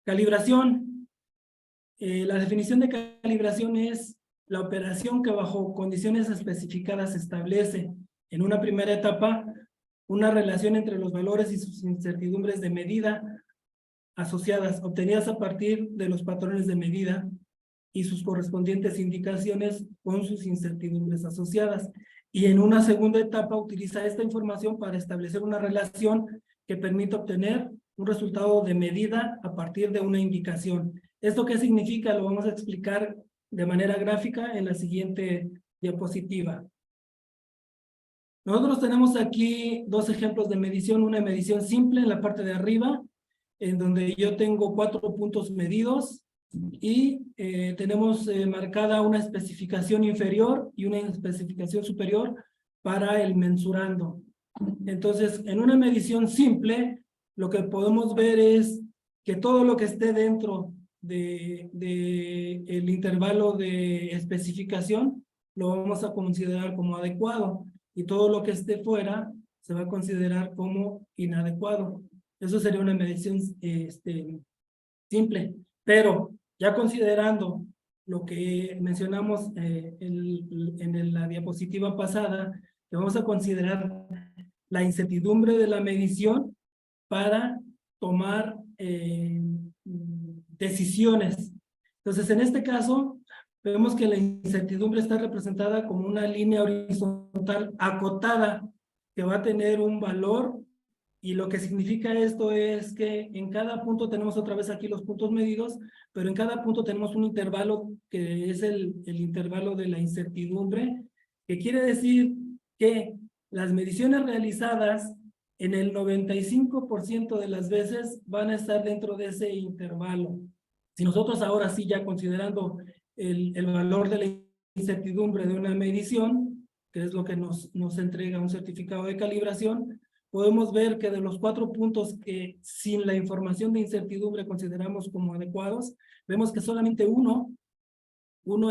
Calibración. La definición de calibración es la operación que bajo condiciones especificadas establece en una primera etapa una relación entre los valores y sus incertidumbres de medida asociadas, obtenidas a partir de los patrones de medida y sus correspondientes indicaciones con sus incertidumbres asociadas. Y en una segunda etapa utiliza esta información para establecer una relación que permita obtener un resultado de medida a partir de una indicación. ¿Esto qué significa? Lo vamos a explicar de manera gráfica en la siguiente diapositiva. Nosotros tenemos aquí dos ejemplos de medición, una medición simple en la parte de arriba, en donde yo tengo 4 puntos medidos y tenemos marcada una especificación inferior y una especificación superior para el mensurando. Entonces, en una medición simple, lo que podemos ver es que todo lo que esté dentro el intervalo de especificación lo vamos a considerar como adecuado y todo lo que esté fuera se va a considerar como inadecuado. Eso sería una medición simple, pero ya considerando lo que mencionamos en la diapositiva pasada, que vamos a considerar la incertidumbre de la medición para tomar decisiones. Entonces, en este caso, vemos que la incertidumbre está representada como una línea horizontal acotada que va a tener un valor, y lo que significa esto es que en cada punto tenemos otra vez aquí los puntos medidos, pero en cada punto tenemos un intervalo que es el intervalo de la incertidumbre, que quiere decir que las mediciones realizadas en el 95% de las veces van a estar dentro de ese intervalo. Si nosotros ahora sí, ya considerando el valor de la incertidumbre de una medición, que es lo que nos entrega un certificado de calibración, podemos ver que de los 4 puntos que sin la información de incertidumbre consideramos como adecuados, vemos que solamente uno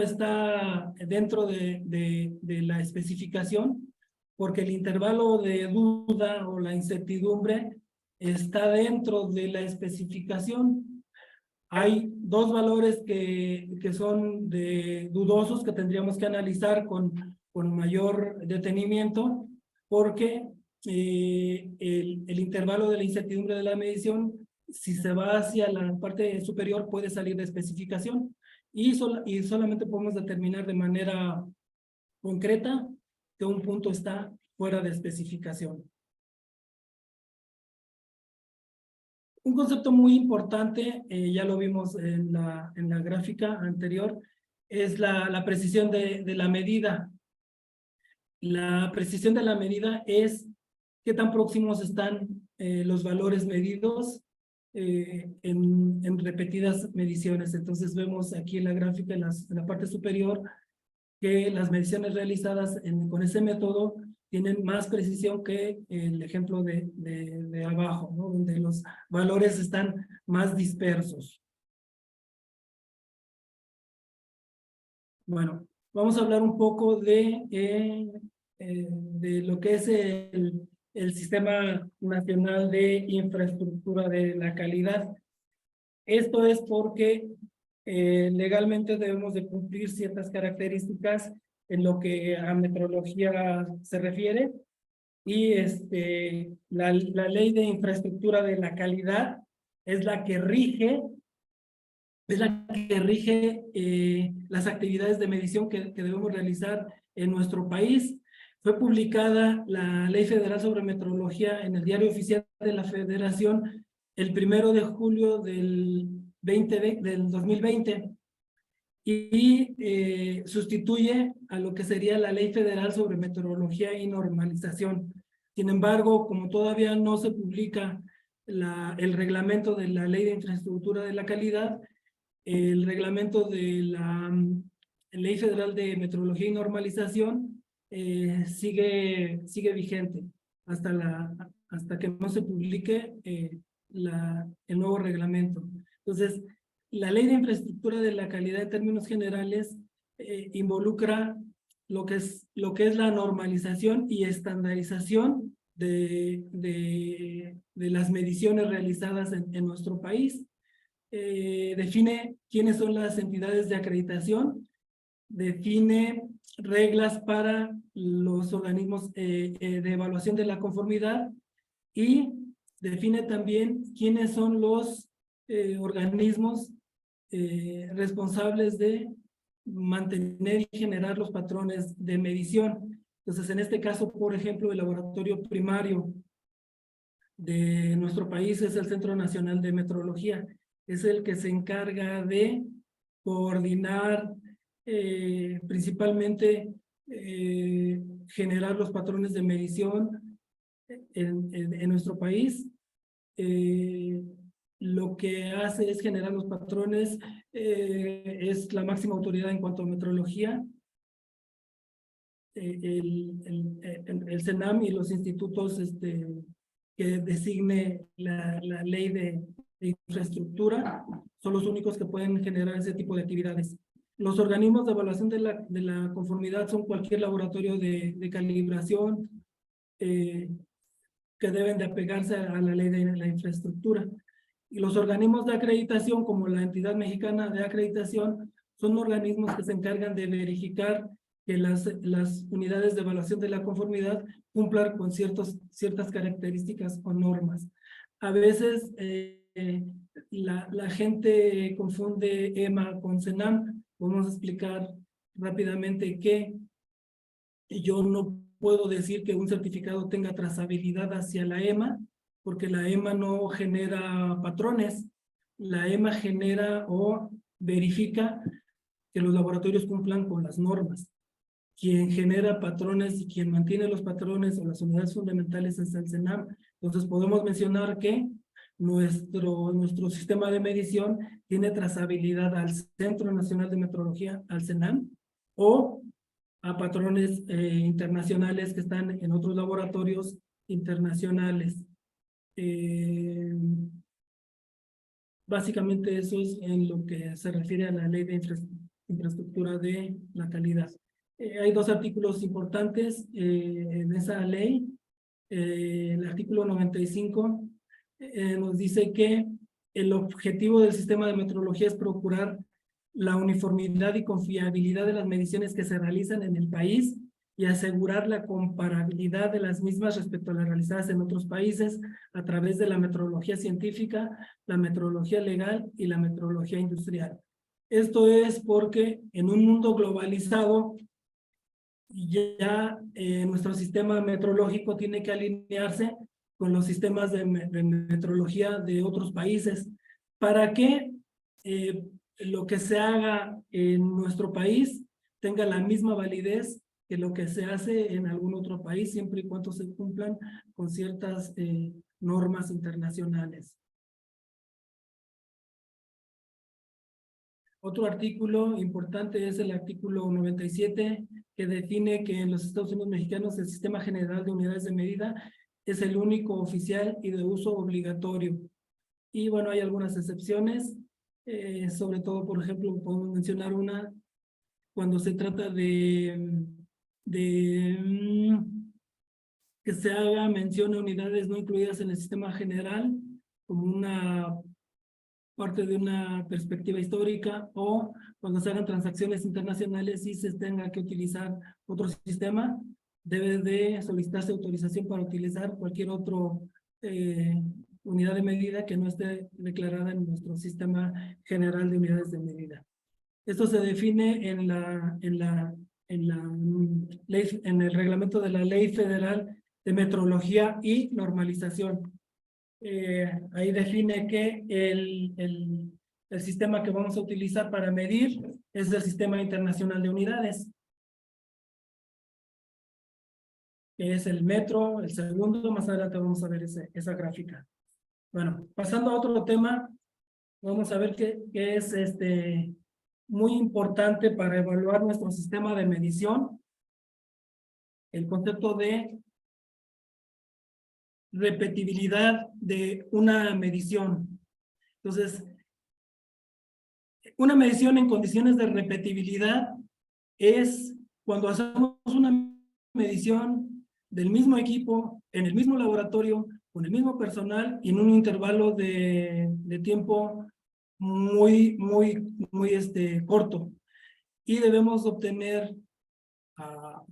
está dentro de la especificación, porque el intervalo de duda o la incertidumbre está dentro de la especificación. Hay 2 valores que son dudosos, que tendríamos que analizar con mayor detenimiento, porque el intervalo de la incertidumbre de la medición, si se va hacia la parte superior, puede salir de especificación, y solamente podemos determinar de manera concreta que un punto está fuera de especificación. Un concepto muy importante, ya lo vimos en la gráfica anterior, es la precisión de la medida. La precisión de la medida es qué tan próximos están los valores medidos en repetidas mediciones. Entonces vemos aquí en la gráfica, en la parte superior, que las mediciones realizadas con ese método tienen más precisión que el ejemplo de abajo, ¿no? Donde los valores están más dispersos. Bueno, vamos a hablar un poco de lo que es el Sistema Nacional de Infraestructura de la Calidad. Esto es porque legalmente debemos de cumplir ciertas características en lo que a metrología se refiere, y la Ley de Infraestructura de la Calidad es la que rige las actividades de medición que debemos realizar en nuestro país. Fue publicada la Ley Federal sobre Metrología en el Diario Oficial de la Federación el 1 de julio del 2020, y sustituye a lo que sería la Ley Federal sobre Metrología y Normalización. Sin embargo, como todavía no se publica el reglamento de la Ley de Infraestructura de la Calidad, el reglamento de la Ley Federal de Metrología y Normalización sigue vigente hasta que no se publique el nuevo reglamento. Entonces, la Ley de Infraestructura de la Calidad en términos generales involucra lo que es la normalización y estandarización de las mediciones realizadas en nuestro país. Define quiénes son las entidades de acreditación, define reglas para los organismos de evaluación de la conformidad, y define también quiénes son los organismos responsables de mantener y generar los patrones de medición. Entonces, en este caso, por ejemplo, el laboratorio primario de nuestro país es el Centro Nacional de Metrología. Es el que se encarga de coordinar principalmente generar los patrones de medición en nuestro país. Lo que hace es generar los patrones, es la máxima autoridad en cuanto a metrología. El CENAM y los institutos que designe la ley de infraestructura son los únicos que pueden generar ese tipo de actividades. Los organismos de evaluación de la conformidad son cualquier laboratorio de calibración que deben de apegarse a la ley de la infraestructura. Y los organismos de acreditación, como la Entidad Mexicana de Acreditación, son organismos que se encargan de verificar que las unidades de evaluación de la conformidad cumplan con ciertas características o normas. A veces la gente confunde EMA con CENAM. vamos a explicar rápidamente que yo no puedo decir que un certificado tenga trazabilidad hacia la EMA, porque la EMA no genera patrones. La EMA genera o verifica que los laboratorios cumplan con las normas. Quien genera patrones y quien mantiene los patrones o las unidades fundamentales es el CENAM. Entonces podemos mencionar que nuestro sistema de medición tiene trazabilidad al Centro Nacional de Metrología, al CENAM, o a patrones internacionales que están en otros laboratorios internacionales. Básicamente eso es en lo que se refiere a la ley de infraestructura de la calidad. Hay dos artículos importantes en esa ley. El artículo 95 nos dice que el objetivo del sistema de metrología es procurar la uniformidad y confiabilidad de las mediciones que se realizan en el país y asegurar la comparabilidad de las mismas respecto a las realizadas en otros países a través de la metrología científica, la metrología legal y la metrología industrial. Esto es porque en un mundo globalizado ya nuestro sistema metrológico tiene que alinearse con los sistemas de metrología de otros países para que lo que se haga en nuestro país tenga la misma validez que lo que se hace en algún otro país, siempre y cuando se cumplan con ciertas normas internacionales. Otro artículo importante es el artículo 97, que define que en los Estados Unidos mexicanos el Sistema General de Unidades de Medida es el único oficial y de uso obligatorio. Y bueno, hay algunas excepciones, sobre todo, por ejemplo, podemos mencionar una cuando se trata de que se haga mención a unidades no incluidas en el sistema general como una parte de una perspectiva histórica, o cuando se hagan transacciones internacionales y se tenga que utilizar otro sistema, debe de solicitarse autorización para utilizar cualquier otro unidad de medida que no esté declarada en nuestro sistema general de unidades de medida. Esto se define en el reglamento de la Ley Federal de Metrología y Normalización. Ahí define que el sistema que vamos a utilizar para medir es el Sistema Internacional de Unidades, que es el metro, el segundo. Más adelante vamos a ver esa gráfica. Bueno, pasando a otro tema, vamos a ver qué es muy importante para evaluar nuestro sistema de medición, el concepto de repetibilidad de una medición. Entonces, una medición en condiciones de repetibilidad es cuando hacemos una medición del mismo equipo, en el mismo laboratorio, con el mismo personal y en un intervalo de tiempo muy corto. Y debemos obtener a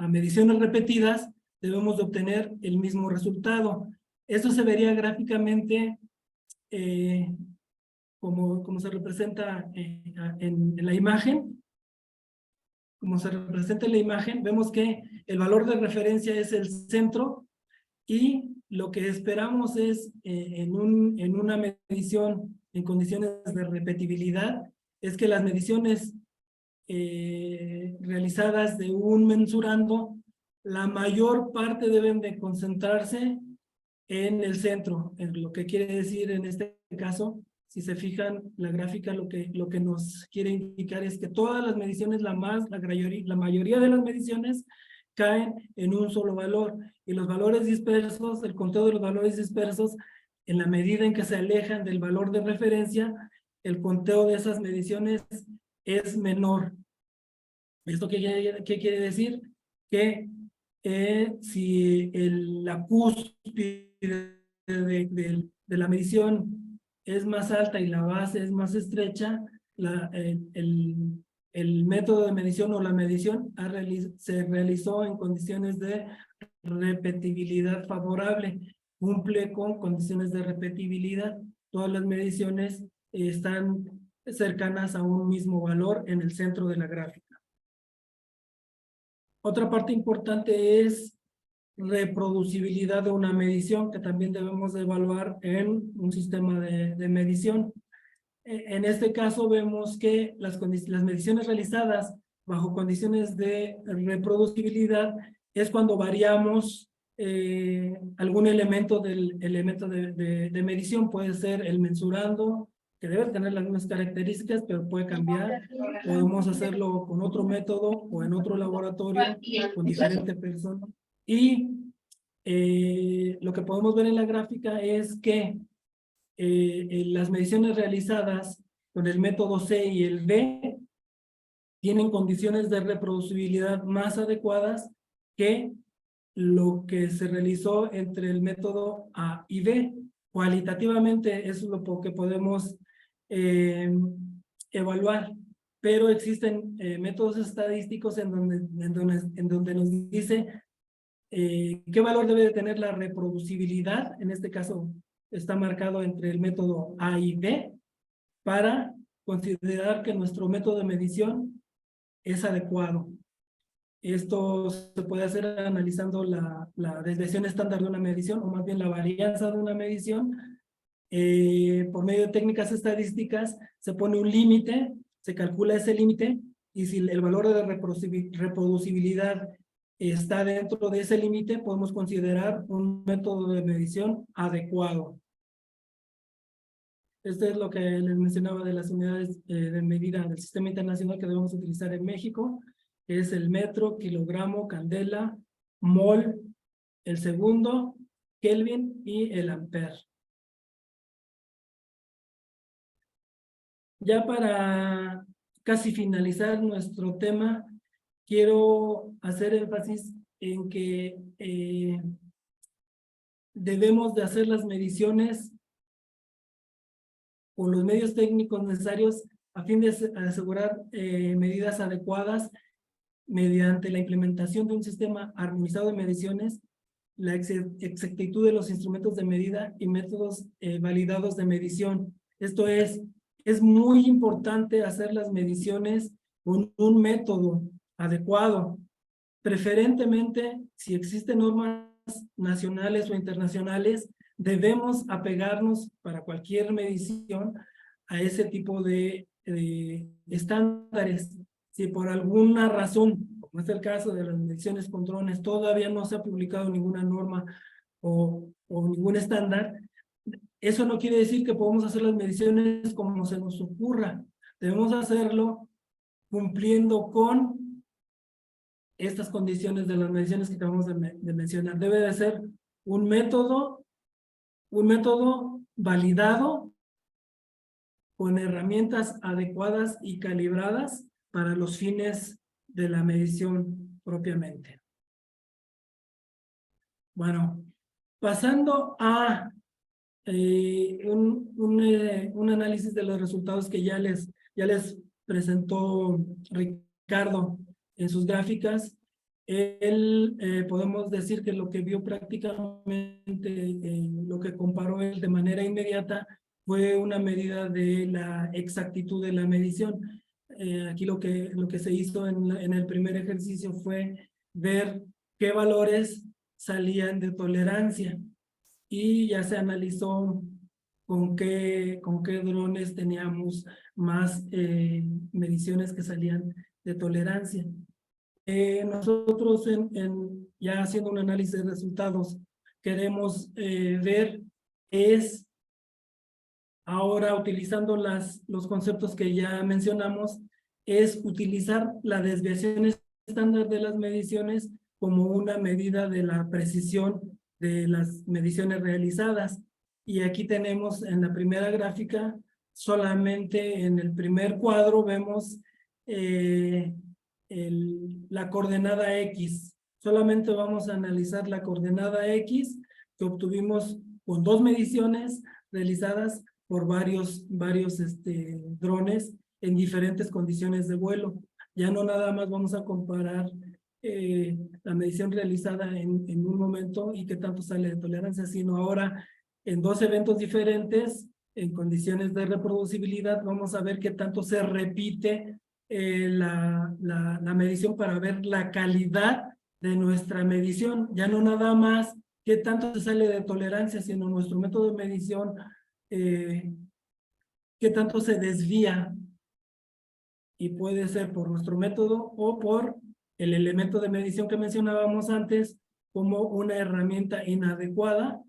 mediciones repetidas, debemos de obtener el mismo resultado. Esto se vería gráficamente como se representa en la imagen. Como se representa en la imagen, vemos que el valor de referencia es el centro y lo que esperamos es en una medición en condiciones de repetibilidad, es que las mediciones realizadas de un mensurando, la mayor parte deben de concentrarse en el centro, en lo que quiere decir en este caso, si se fijan la gráfica, lo que nos quiere indicar es que todas las mediciones, la mayoría de las mediciones caen en un solo valor, y los valores dispersos, el conteo de los valores dispersos, en la medida en que se alejan del valor de referencia, el conteo de esas mediciones es menor. ¿Esto qué quiere decir? Que si la cúspide de la medición es más alta y la base es más estrecha, el método de medición o la medición se realizó en condiciones de repetibilidad favorable, cumple con condiciones de repetibilidad. Todas las mediciones están cercanas a un mismo valor en el centro de la gráfica. Otra parte importante es reproducibilidad de una medición que también debemos de evaluar en un sistema de medición. En este caso vemos que las mediciones realizadas bajo condiciones de reproducibilidad es cuando variamos algún elemento del elemento de medición. Puede ser el mensurando, que debe tener las mismas características, pero puede cambiar. Podemos hacerlo con otro método o en otro laboratorio con diferente persona. Y lo que podemos ver en la gráfica es que las mediciones realizadas con el método C y el D tienen condiciones de reproducibilidad más adecuadas que lo que se realizó entre el método A y B. Cualitativamente eso es lo que podemos evaluar, pero existen métodos estadísticos en donde nos dice qué valor debe de tener la reproducibilidad. En este caso está marcado entre el método A y B para considerar que nuestro método de medición es adecuado. Esto se puede hacer analizando la desviación estándar de una medición, o más bien la varianza de una medición. Por medio de técnicas estadísticas se pone un límite, se calcula ese límite, y si el valor de reproducibilidad está dentro de ese límite, podemos considerar un método de medición adecuado. Esto es lo que les mencionaba de las unidades de medida del sistema internacional que debemos utilizar en México, que es el metro, kilogramo, candela, mol, el segundo, Kelvin y el ampere. Ya para casi finalizar nuestro tema, quiero hacer énfasis en que debemos de hacer las mediciones con los medios técnicos necesarios a fin de asegurar medidas adecuadas mediante la implementación de un sistema armonizado de mediciones, la exactitud de los instrumentos de medida y métodos validados de medición. Esto es muy importante hacer las mediciones con un método adecuado. Preferentemente, si existen normas nacionales o internacionales, debemos apegarnos para cualquier medición a ese tipo de estándares. Si por alguna razón, como es el caso de las mediciones con drones, todavía no se ha publicado ninguna norma o ningún estándar, eso no quiere decir que podamos hacer las mediciones como se nos ocurra. Debemos hacerlo cumpliendo con estas condiciones de las mediciones que acabamos de mencionar. Debe de ser un método validado con herramientas adecuadas y calibradas para los fines de la medición propiamente. Bueno, pasando a un análisis de los resultados que ya les presentó Ricardo en sus gráficas. Podemos decir que lo que vio prácticamente, lo que comparó él de manera inmediata, fue una medida de la exactitud de la medición. Aquí lo que se hizo en el primer ejercicio fue ver qué valores salían de tolerancia, y ya se analizó con qué drones teníamos más mediciones que salían de tolerancia. Nosotros ya haciendo un análisis de resultados, queremos ver es ahora, utilizando los conceptos que ya mencionamos, es utilizar la desviación estándar de las mediciones como una medida de la precisión de las mediciones realizadas. Y aquí tenemos en la primera gráfica, solamente en el primer cuadro vemos la coordenada X. Solamente vamos a analizar la coordenada X que obtuvimos con dos mediciones realizadas por varios drones en diferentes condiciones de vuelo. Ya no nada más vamos a comparar la medición realizada en un momento y qué tanto sale de tolerancia, sino ahora en dos eventos diferentes en condiciones de reproducibilidad, vamos a ver qué tanto se repite la medición para ver la calidad de nuestra medición. Ya no nada más qué tanto se sale de tolerancia, sino nuestro método de medición, qué tanto se desvía. Y puede ser por nuestro método o por el elemento de medición que mencionábamos antes como una herramienta inadecuada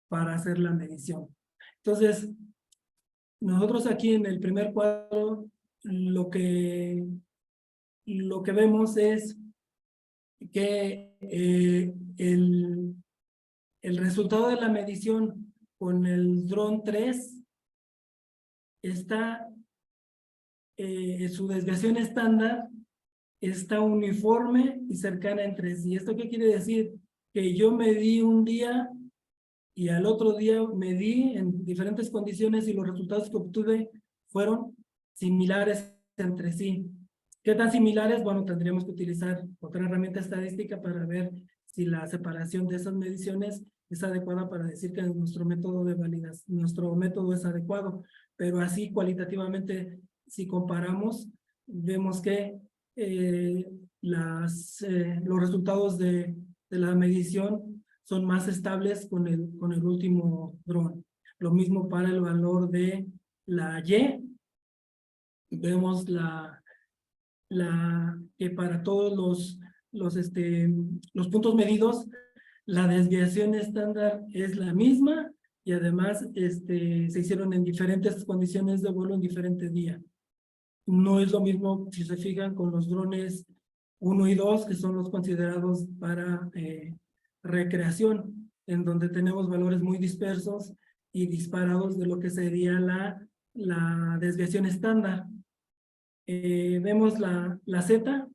para hacer la medición. Entonces, nosotros aquí en el primer cuadro lo que vemos es que el resultado de la medición con el dron 3 está, su desviación estándar está uniforme y cercana entre sí. ¿Esto qué quiere decir? Que yo medí un día y al otro día medí en diferentes condiciones y los resultados que obtuve fueron similares entre sí. ¿Qué tan similares? Bueno, tendríamos que utilizar otra herramienta estadística para ver si la separación de esas mediciones es adecuada para decir que nuestro método de validación, nuestro método es adecuado. Pero así cualitativamente, si comparamos, vemos que los resultados de la medición son más estables con el último dron. Lo mismo para el valor de la Y. Vemos que para todos los puntos medidos, la desviación estándar es la misma y además se hicieron en diferentes condiciones de vuelo en diferentes días. No es lo mismo si se fijan con los drones 1 y 2, que son los considerados para recreación, en donde tenemos valores muy dispersos y disparados de lo que sería la desviación estándar. Vemos la Z,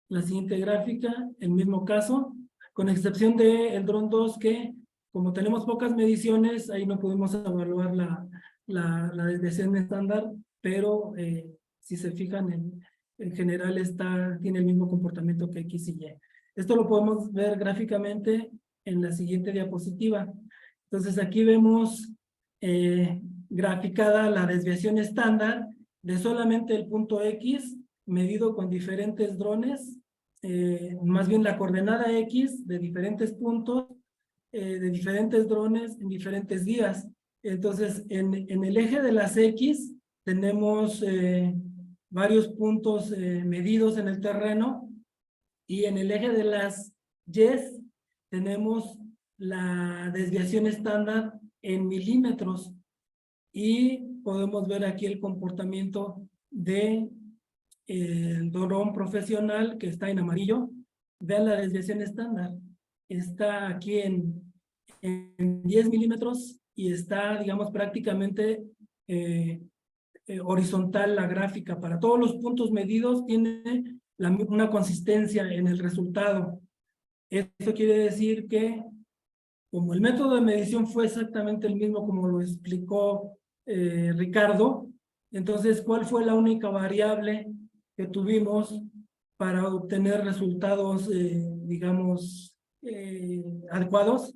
la siguiente gráfica, el mismo caso, con excepción del dron 2, que como tenemos pocas mediciones, ahí no pudimos evaluar la desviación estándar, pero si se fijan, en general tiene el mismo comportamiento que X y Y. Esto lo podemos ver gráficamente en la siguiente diapositiva. Entonces aquí vemos graficada la desviación estándar de solamente el punto X medido con diferentes drones, más bien la coordenada X de diferentes puntos, de diferentes drones en diferentes días. Entonces, en el eje de las X tenemos varios puntos medidos en el terreno y en el eje de las Y tenemos la desviación estándar en milímetros y podemos ver aquí el comportamiento de el dron profesional que está en amarillo. Vean la desviación estándar. Está aquí en 10 milímetros y está, digamos, prácticamente horizontal la gráfica. Para todos los puntos medidos tiene una consistencia en el resultado. Esto quiere decir que, como el método de medición fue exactamente el mismo como lo explicó Ricardo, entonces, ¿cuál fue la única variable que tuvimos para obtener resultados, digamos, adecuados?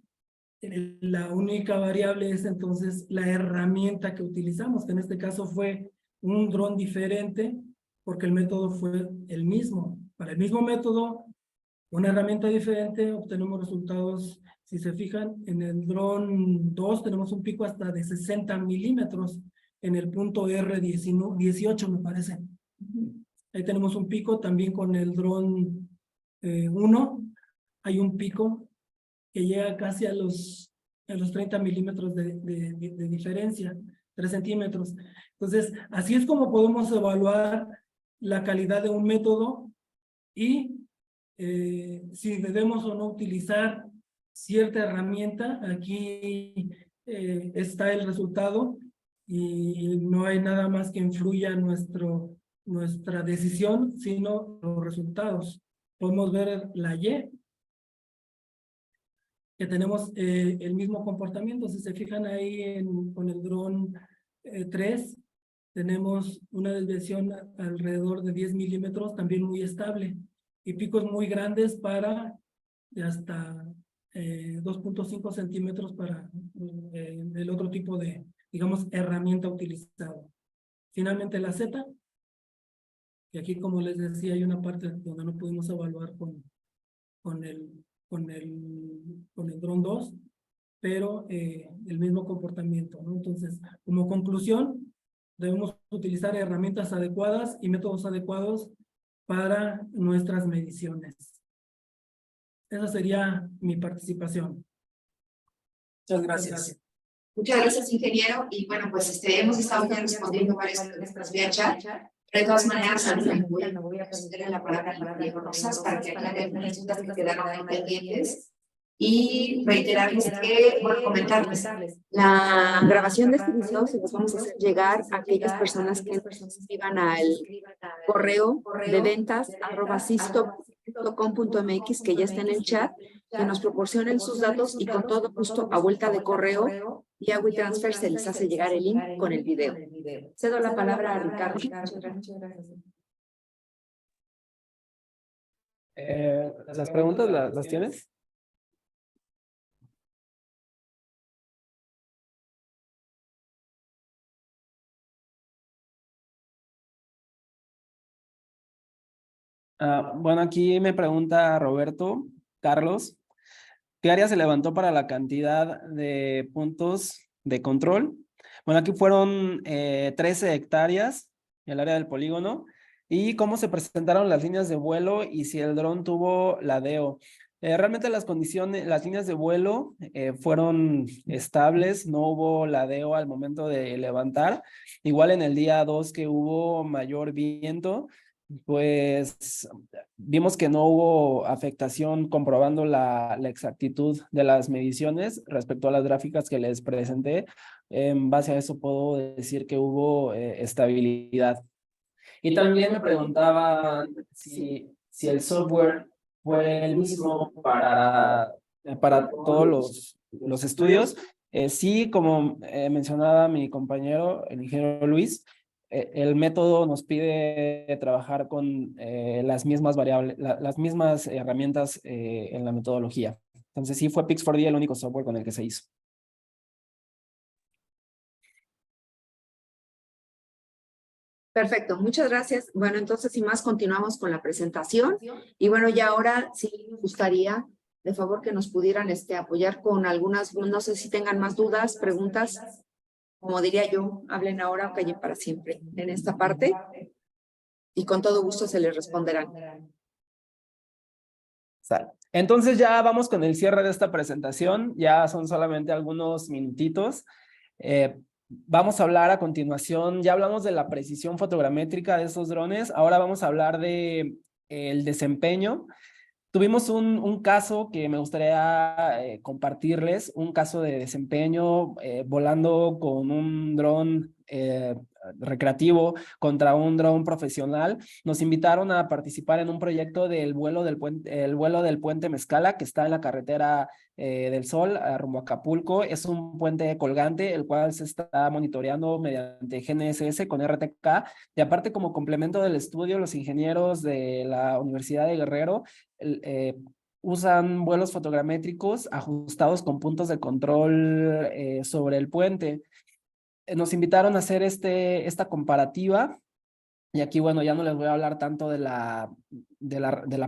La única variable es entonces la herramienta que utilizamos, que en este caso fue un dron diferente, porque el método fue el mismo. Para el mismo método, una herramienta diferente, obtenemos resultados. Si se fijan, en el dron 2 tenemos un pico hasta de 60 milímetros en el punto R18, me parece. Ahí tenemos un pico. También con el dron 1 hay un pico que llega casi a los 30 milímetros de diferencia, 3 centímetros. Entonces, así es como podemos evaluar la calidad de un método y si debemos o no utilizar cierta herramienta. Aquí está el resultado y no hay nada más que influya en nuestra decisión, sino los resultados. Podemos ver la Y, que tenemos el mismo comportamiento. Si se fijan ahí con el dron 3, tenemos una desviación alrededor de 10 milímetros, también muy estable, y picos muy grandes para hasta 2.5 centímetros para el otro tipo de digamos, herramienta utilizada. Finalmente la Z, que aquí, como les decía, hay una parte donde no pudimos evaluar con el dron 2, pero el mismo comportamiento, ¿no? Entonces, como conclusión, debemos utilizar herramientas adecuadas y métodos adecuados para nuestras mediciones. Esa sería mi participación. Muchas gracias. Muchas gracias, ingeniero. Y bueno, pues hemos estado ya respondiendo varias preguntas vía chat. De todas maneras, ahorita me voy a ceder la palabra al ingeniero Rosas para que aclare algunas preguntas que quedaron ahí pendientes. Y reiterarles que, bueno, comentarles, la grabación de este video se los vamos a hacer llegar a aquellas personas que nos escriban al correo de ventas@sistop.com.mx, que ya está en el chat, que nos proporcionen sus datos y con todo gusto a vuelta de correo y a WeTransfer se les hace llegar el link con el video. Cedo la palabra a Ricardo. ¿Las preguntas las tienes? Bueno, aquí me pregunta Roberto Carlos, ¿qué área se levantó para la cantidad de puntos de control? Bueno, aquí fueron 13 hectáreas, el área del polígono, y cómo se presentaron las líneas de vuelo y si el dron tuvo ladeo. Realmente las condiciones, las líneas de vuelo fueron estables, no hubo ladeo al momento de levantar. Igual en el día 2 que hubo mayor viento, pues vimos que no hubo afectación comprobando la exactitud de las mediciones respecto a las gráficas que les presenté. En base a eso puedo decir que hubo estabilidad. Y también me preguntaban si el software fue el mismo para todos los estudios. Sí, como mencionaba mi compañero, el ingeniero Luis, el método nos pide trabajar con las mismas variables, las mismas herramientas en la metodología. Entonces sí fue Pix4D el único software con el que se hizo. Perfecto, muchas gracias. Bueno, entonces, sin más, continuamos con la presentación. Y bueno, ya ahora sí me gustaría, de favor, que nos pudieran apoyar con algunas, no sé si tengan más dudas, preguntas. Como diría yo, hablen ahora o callen para siempre en esta parte. Y con todo gusto se les responderán. Entonces ya vamos con el cierre de esta presentación. Ya son solamente algunos minutitos. Vamos a hablar a continuación, ya hablamos de la precisión fotogramétrica de esos drones, ahora vamos a hablar de el desempeño. Tuvimos un caso que me gustaría compartirles, un caso de desempeño volando con un dron recreativo contra un dron profesional. Nos invitaron a participar en un proyecto del vuelo del puente Mezcala, que está en la carretera del Sol, rumbo a Acapulco. Es un puente colgante, el cual se está monitoreando mediante GNSS con RTK. Y aparte, como complemento del estudio, los ingenieros de la Universidad de Guerrero usan vuelos fotogramétricos ajustados con puntos de control sobre el puente. Nos invitaron a hacer esta comparativa. Y aquí, bueno, ya no les voy a hablar tanto de la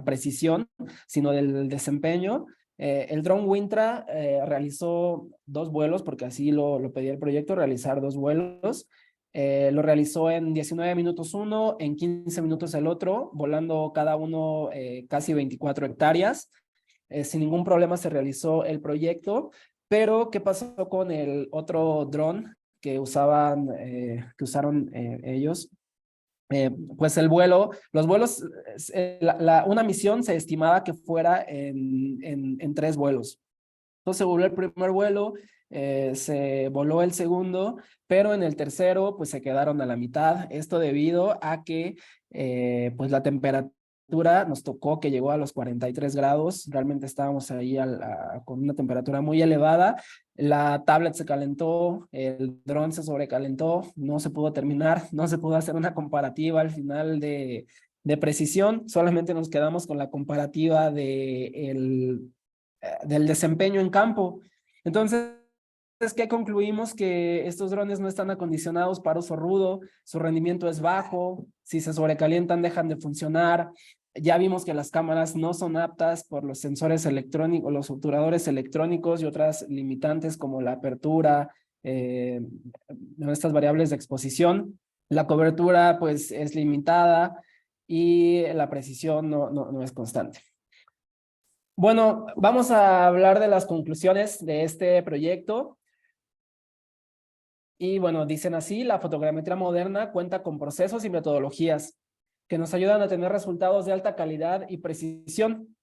precisión, sino del desempeño. El dron Wintra realizó 2 vuelos, porque así lo pedía el proyecto, realizar 2 vuelos. Lo realizó en 19 minutos uno, en 15 minutos el otro, volando cada uno casi 24 hectáreas. Sin ningún problema se realizó el proyecto, pero ¿qué pasó con el otro dron que usaron ellos? Pues los vuelos, una misión se estimaba que fuera en 3 vuelos. Entonces se voló el primer vuelo, se voló el segundo, pero en el tercero pues se quedaron a la mitad. Esto debido a que pues la temperatura nos tocó que llegó a los 43 grados. Realmente estábamos ahí con una temperatura muy elevada. La tablet se calentó, el dron se sobrecalentó, no se pudo terminar, no se pudo hacer una comparativa al final de precisión. Solamente nos quedamos con la comparativa del desempeño en campo. Entonces, ¿qué concluimos? Que estos drones no están acondicionados para uso rudo, su rendimiento es bajo, si se sobrecalientan dejan de funcionar. Ya vimos que las cámaras no son aptas por los sensores electrónicos, los obturadores electrónicos y otras limitantes como la apertura, estas variables de exposición. La cobertura pues es limitada y la precisión no es constante. Bueno, vamos a hablar de las conclusiones de este proyecto. Y bueno, dicen así: la fotogrametría moderna cuenta con procesos y metodologías que nos ayudan a tener resultados de alta calidad y precisión.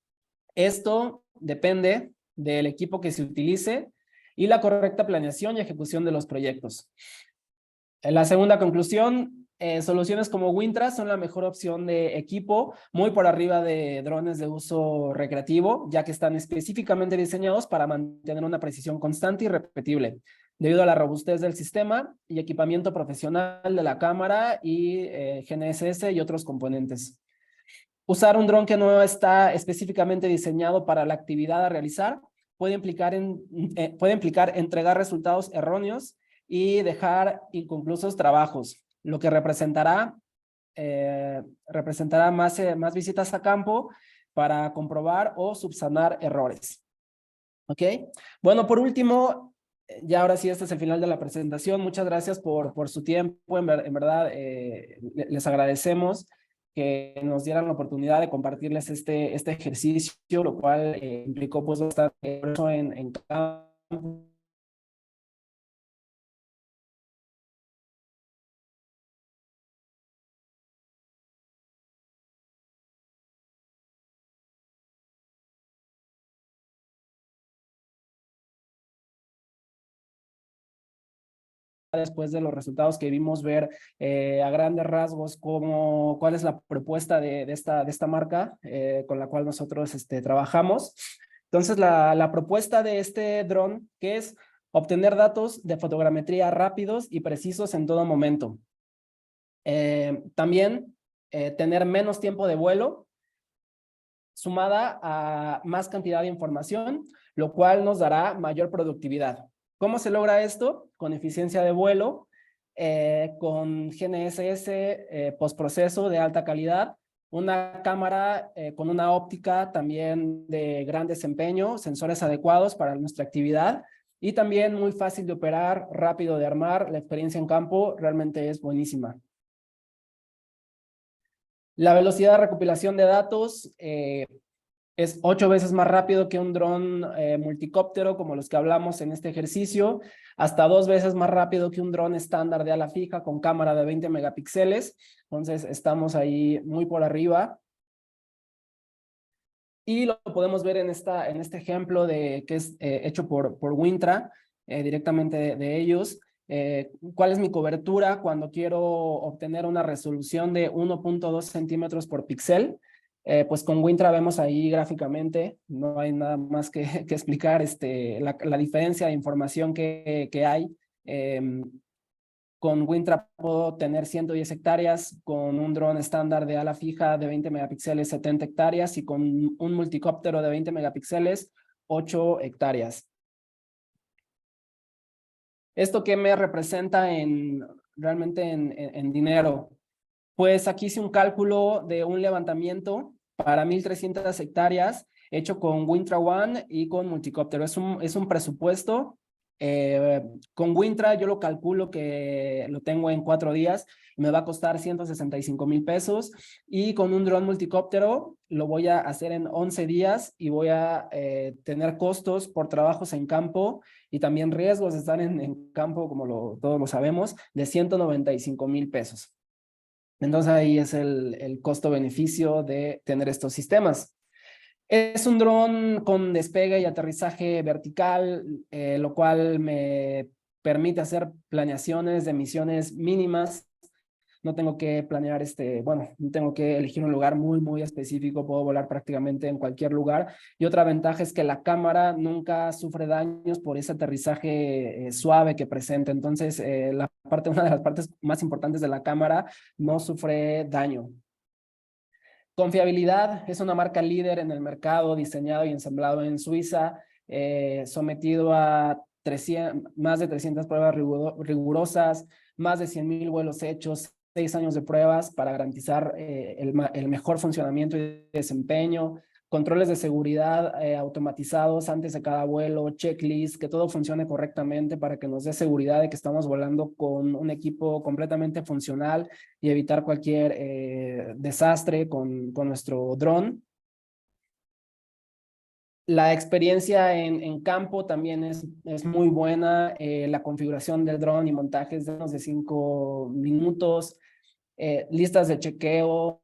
Esto depende del equipo que se utilice y la correcta planeación y ejecución de los proyectos. La segunda conclusión, soluciones como Wintra son la mejor opción de equipo, muy por arriba de drones de uso recreativo, ya que están específicamente diseñados para mantener una precisión constante y repetible, debido a la robustez del sistema y equipamiento profesional de la cámara y GNSS y otros componentes. Usar un dron que no está específicamente diseñado para la actividad a realizar puede implicar entregar resultados erróneos y dejar inconclusos trabajos, lo que representará más visitas a campo para comprobar o subsanar errores. ¿Ok? Bueno, por último, ya ahora sí, este es el final de la presentación. Muchas gracias por su tiempo. En verdad, les agradecemos que nos dieran la oportunidad de compartirles este ejercicio, lo cual implicó pues bastante esfuerzo en campo. Después de los resultados que vimos, ver a grandes rasgos cuál es la propuesta de esta marca con la cual nosotros trabajamos. Entonces, la propuesta de este dron, que es obtener datos de fotogrametría rápidos y precisos en todo momento. También tener menos tiempo de vuelo, sumada a más cantidad de información, lo cual nos dará mayor productividad. ¿Cómo se logra esto? Con eficiencia de vuelo, con GNSS postproceso de alta calidad, una cámara con una óptica también de gran desempeño, sensores adecuados para nuestra actividad y también muy fácil de operar, rápido de armar. La experiencia en campo realmente es buenísima. La velocidad de recopilación de datos es 8 veces más rápido que un dron multicóptero como los que hablamos en este ejercicio, hasta 2 veces más rápido que un dron estándar de ala fija con cámara de 20 megapíxeles. Entonces estamos ahí muy por arriba. Y lo podemos ver en este ejemplo que es hecho por Wintra, directamente de ellos. ¿Cuál es mi cobertura cuando quiero obtener una resolución de 1.2 centímetros por píxel? Pues con Wintra vemos ahí gráficamente, no hay nada más que explicar la diferencia de información que hay. Con Wintra puedo tener 110 hectáreas, con un dron estándar de ala fija de 20 megapíxeles, 70 hectáreas, y con un multicóptero de 20 megapíxeles, 8 hectáreas. ¿Esto qué me representa realmente en dinero? Pues aquí hice un cálculo de un levantamiento para 1,300 hectáreas hecho con Wintra One y con multicóptero. Es un presupuesto. Con Wintra yo lo calculo que lo tengo en 4 días. Me va a costar 165,000 pesos. Y con un dron multicóptero lo voy a hacer en 11 días y voy a tener costos por trabajos en campo y también riesgos de estar en campo, como todos lo sabemos, de 195,000 pesos. Entonces ahí es el costo-beneficio de tener estos sistemas. Es un dron con despegue y aterrizaje vertical, lo cual me permite hacer planeaciones de misiones mínimas. No tengo que planear no tengo que elegir un lugar muy específico, puedo volar prácticamente en cualquier lugar. Y otra ventaja es que la cámara nunca sufre daños por ese aterrizaje suave que presenta. Entonces, una de las partes más importantes de la cámara no sufre daño. Confiabilidad: es una marca líder en el mercado, diseñado y ensamblado en Suiza, sometido a más de 300 pruebas rigurosas, más de 100,000 vuelos hechos, 6 años de pruebas para garantizar el mejor funcionamiento y desempeño, controles de seguridad automatizados antes de cada vuelo, checklist, que todo funcione correctamente para que nos dé seguridad de que estamos volando con un equipo completamente funcional y evitar cualquier desastre con nuestro dron. La experiencia en campo también es muy buena. La configuración del dron y montaje es de menos de 5 minutos. Listas de chequeo.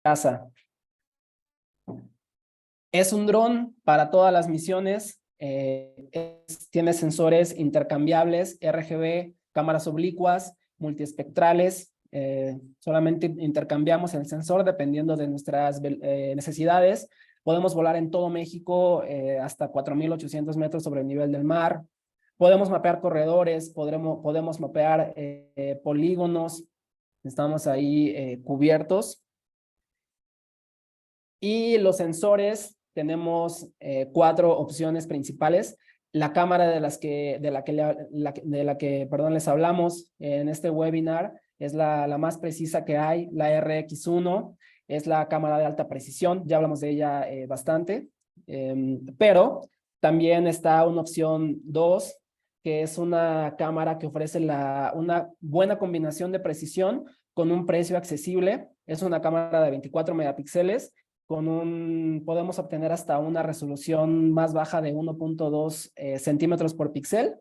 Casa. Es un dron para todas las misiones. Tiene sensores intercambiables, RGB, cámaras oblicuas, multiespectrales. Solamente intercambiamos el sensor dependiendo de nuestras necesidades. Podemos volar en todo México hasta 4,800 metros sobre el nivel del mar. Podemos mapear corredores, podemos mapear polígonos. Estamos ahí cubiertos. Y los sensores, tenemos 4 opciones principales. La cámara de la que les hablamos en este webinar es la más precisa que hay, la RX1, es la cámara de alta precisión, ya hablamos de ella bastante, pero también está una opción 2, que es una cámara que ofrece una buena combinación de precisión con un precio accesible. Es una cámara de 24 megapíxeles, podemos obtener hasta una resolución más baja de 1.2 centímetros por píxel,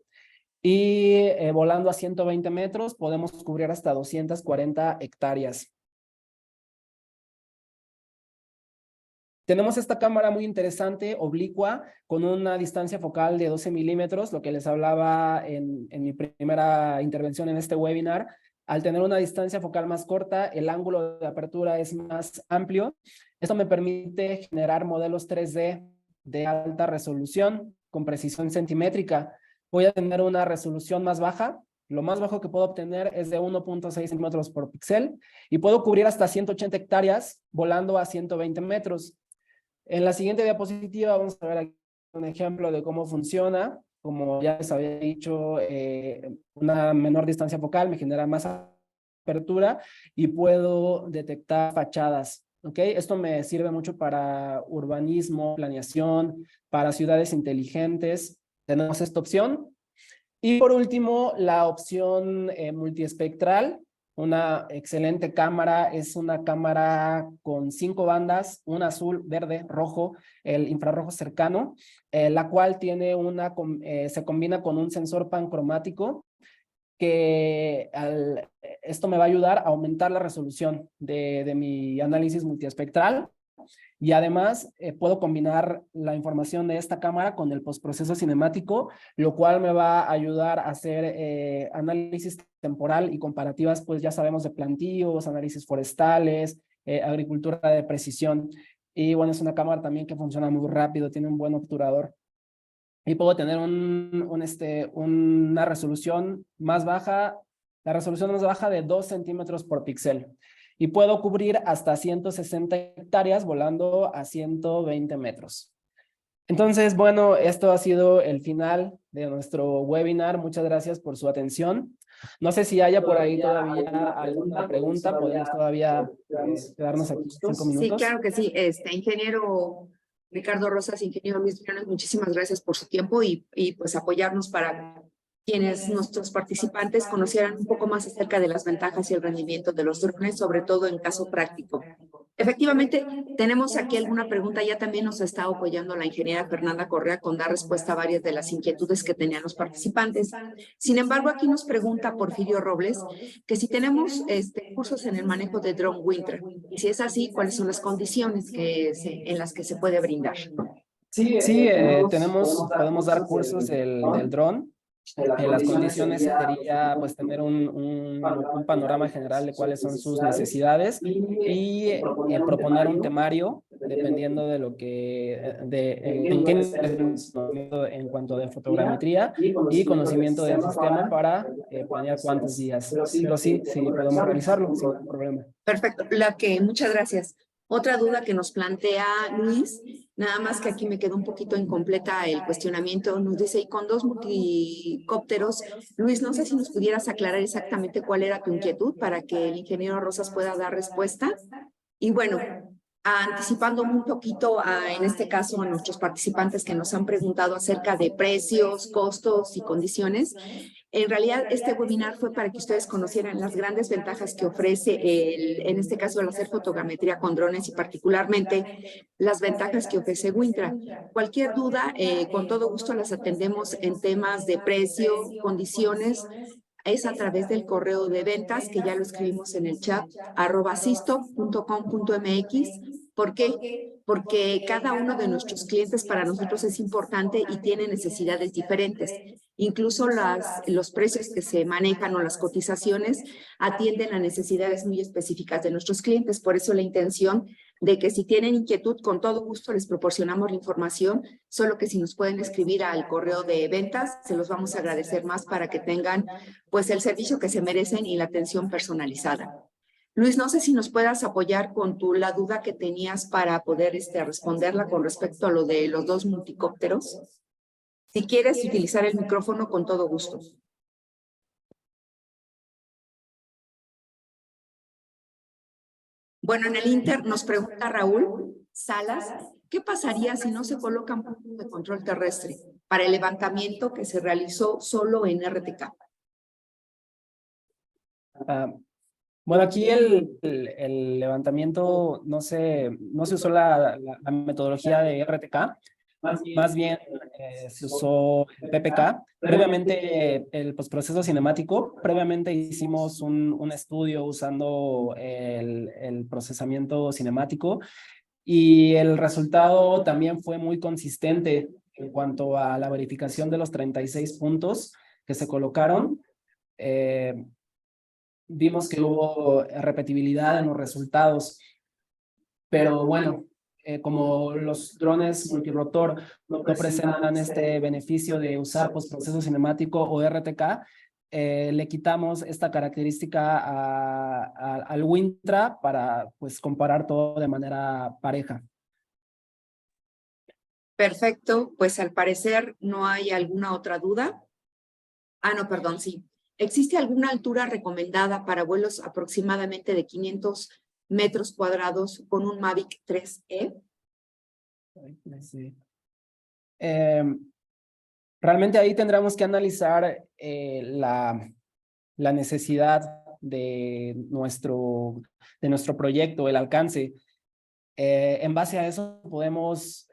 y volando a 120 metros podemos cubrir hasta 240 hectáreas. Tenemos esta cámara muy interesante, oblicua, con una distancia focal de 12 milímetros, lo que les hablaba en mi primera intervención en este webinar. Al tener una distancia focal más corta, el ángulo de apertura es más amplio. Esto me permite generar modelos 3D de alta resolución con precisión centimétrica. Voy a tener una resolución más baja. Lo más bajo que puedo obtener es de 1.6 centímetros por píxel y puedo cubrir hasta 180 hectáreas volando a 120 metros. En la siguiente diapositiva vamos a ver aquí un ejemplo de cómo funciona. Como ya les había dicho, una menor distancia focal me genera más apertura y puedo detectar fachadas. ¿Okay? Esto me sirve mucho para urbanismo, planeación, para ciudades inteligentes. Tenemos esta opción. Y por último, la opción multiespectral. Una excelente cámara, es una cámara con 5 bandas, una azul, verde, rojo, el infrarrojo cercano, la cual tiene se combina con un sensor pancromático que esto me va a ayudar a aumentar la resolución de mi análisis multiespectral. Y además puedo combinar la información de esta cámara con el postproceso cinemático, lo cual me va a ayudar a hacer análisis temporal y comparativas, pues ya sabemos, de plantíos, análisis forestales, agricultura de precisión. Y bueno, es una cámara también que funciona muy rápido, tiene un buen obturador. Y puedo tener una resolución más baja, la resolución más baja de 2 centímetros por píxel. Y puedo cubrir hasta 160 hectáreas volando a 120 metros. Entonces, bueno, esto ha sido el final de nuestro webinar. Muchas gracias por su atención. No sé si haya por ahí todavía alguna pregunta. Podemos todavía quedarnos aquí 5 minutos. Sí, claro que sí. Ingeniero Ricardo Rosas, ingeniero Luis Briones, muchísimas gracias por su tiempo y pues apoyarnos para quienes nuestros participantes conocieran un poco más acerca de las ventajas y el rendimiento de los drones, sobre todo en caso práctico. Efectivamente, tenemos aquí alguna pregunta. Ya también nos ha estado apoyando la ingeniera Fernanda Correa con dar respuesta a varias de las inquietudes que tenían los participantes. Sin embargo, aquí nos pregunta Porfirio Robles que si tenemos cursos en el manejo de drone Winter, y si es así, ¿cuáles son las condiciones en las que se puede brindar? Sí, podemos dar cursos del dron. Las condiciones sería pues tener un panorama general de cuáles son sus necesidades y proponer un temario dependiendo de lo que, en qué en cuanto de fotogrametría y conocimiento del sistema para planear cuántos días. Pero sí, sí podemos realizarlo sin ningún problema. Perfecto, muchas gracias. Otra duda que nos plantea Luis, nada más que aquí me quedó un poquito incompleta el cuestionamiento, nos dice, y con 2 multicópteros, Luis, no sé si nos pudieras aclarar exactamente cuál era tu inquietud para que el ingeniero Rosas pueda dar respuesta. Y bueno, anticipándome un poquito en este caso a nuestros participantes que nos han preguntado acerca de precios, costos y condiciones, en realidad, este webinar fue para que ustedes conocieran las grandes ventajas que ofrece, en este caso, el hacer fotogrametría con drones y particularmente las ventajas que ofrece Wintra. Cualquier duda, con todo gusto las atendemos en temas de precio, condiciones, es a través del correo de ventas, que ya lo escribimos en el chat, @sisto.com.mx. ¿Por qué? Porque cada uno de nuestros clientes para nosotros es importante y tiene necesidades diferentes. Incluso los precios que se manejan o las cotizaciones atienden a necesidades muy específicas de nuestros clientes. Por eso la intención de que si tienen inquietud, con todo gusto les proporcionamos la información, solo que si nos pueden escribir al correo de ventas, se los vamos a agradecer más para que tengan pues el servicio que se merecen y la atención personalizada. Luis, no sé si nos puedas apoyar con la duda que tenías para poder responderla con respecto a lo de los 2 multicópteros. Si quieres utilizar el micrófono, con todo gusto. Bueno, en el Inter nos pregunta Raúl Salas, ¿qué pasaría si no se colocan puntos de control terrestre para el levantamiento que se realizó solo en RTK? Bueno, aquí el levantamiento no se usó la metodología de RTK, más bien se usó el PPK. Previamente, el postproceso cinemático, previamente hicimos un estudio usando el procesamiento cinemático y el resultado también fue muy consistente en cuanto a la verificación de los 36 puntos que se colocaron. Vimos que hubo repetibilidad en los resultados, pero bueno, como los drones multirotor no presentan este beneficio de usar postproceso cinemático o RTK, le quitamos esta característica al Wintra para pues comparar todo de manera pareja. Perfecto, pues al parecer no hay alguna otra duda. No, perdón, sí. ¿Existe alguna altura recomendada para vuelos aproximadamente de 500 metros cuadrados con un Mavic 3E? Sí. Realmente ahí tendremos que analizar la necesidad de nuestro proyecto, el alcance. En base a eso podemos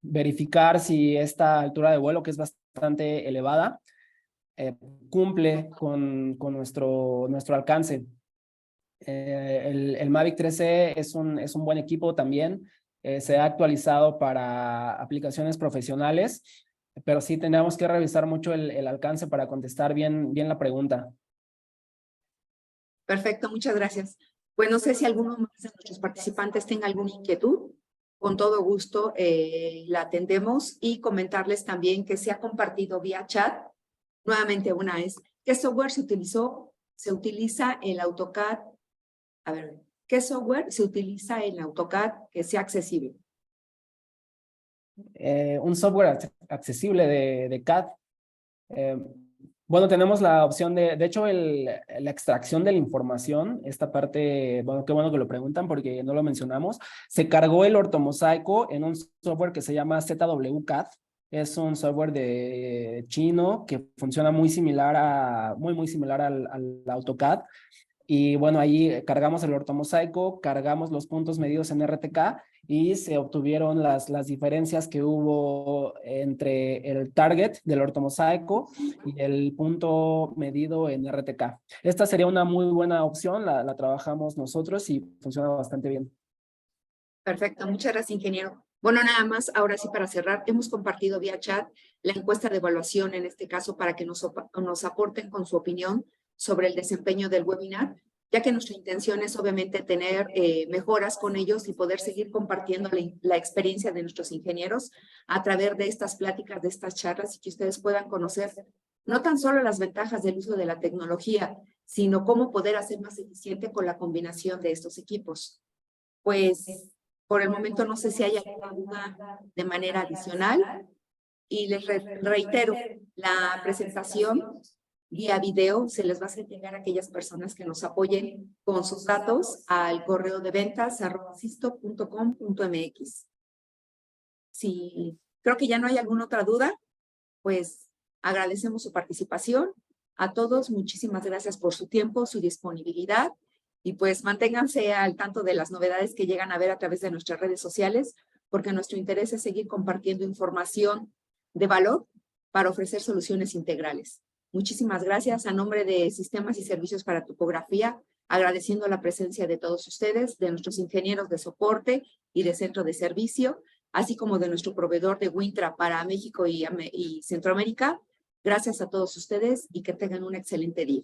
verificar si esta altura de vuelo, que es bastante elevada, cumple con nuestro alcance. El Mavic 3E es un buen equipo también. Se ha actualizado para aplicaciones profesionales, pero sí tenemos que revisar mucho el alcance para contestar bien la pregunta. Perfecto, muchas gracias. Pues no sé si alguno más de nuestros participantes tenga alguna inquietud. Con todo gusto la atendemos y comentarles también que se ha compartido vía chat. Nuevamente una es, ¿qué software se utilizó? Se utiliza el AutoCAD. A ver, ¿qué software se utiliza en AutoCAD que sea accesible? Un software accesible de CAD. Bueno, tenemos la opción de hecho, la extracción de la información, esta parte, bueno, qué bueno que lo preguntan porque no lo mencionamos. Se cargó el ortomosaico en un software que se llama ZWCAD. Es un software de chino que funciona muy similar al AutoCAD. Y bueno, ahí cargamos el ortomosaico, cargamos los puntos medidos en RTK y se obtuvieron las diferencias que hubo entre el target del ortomosaico y el punto medido en RTK. Esta sería una muy buena opción, la trabajamos nosotros y funciona bastante bien. Perfecto, muchas gracias, ingeniero. Bueno, nada más, ahora sí para cerrar, hemos compartido vía chat la encuesta de evaluación en este caso para que nos aporten con su opinión sobre el desempeño del webinar, ya que nuestra intención es obviamente tener mejoras con ellos y poder seguir compartiendo la experiencia de nuestros ingenieros a través de estas pláticas, de estas charlas, y que ustedes puedan conocer no tan solo las ventajas del uso de la tecnología, sino cómo poder hacer más eficiente con la combinación de estos equipos. Pues por el momento no sé si hay alguna duda de manera adicional y les reitero, la presentación vía video se les va a hacer llegar a aquellas personas que nos apoyen con sus datos al correo de ventas@sisto.com.mx. Si creo que ya no hay alguna otra duda, pues agradecemos su participación. A todos, muchísimas gracias por su tiempo, su disponibilidad, y pues manténganse al tanto de las novedades que llegan a ver a través de nuestras redes sociales, porque nuestro interés es seguir compartiendo información de valor para ofrecer soluciones integrales. Muchísimas gracias a nombre de Sistemas y Servicios para Topografía, agradeciendo la presencia de todos ustedes, de nuestros ingenieros de soporte y de centro de servicio, así como de nuestro proveedor de Wintra para México y Centroamérica. Gracias a todos ustedes y que tengan un excelente día.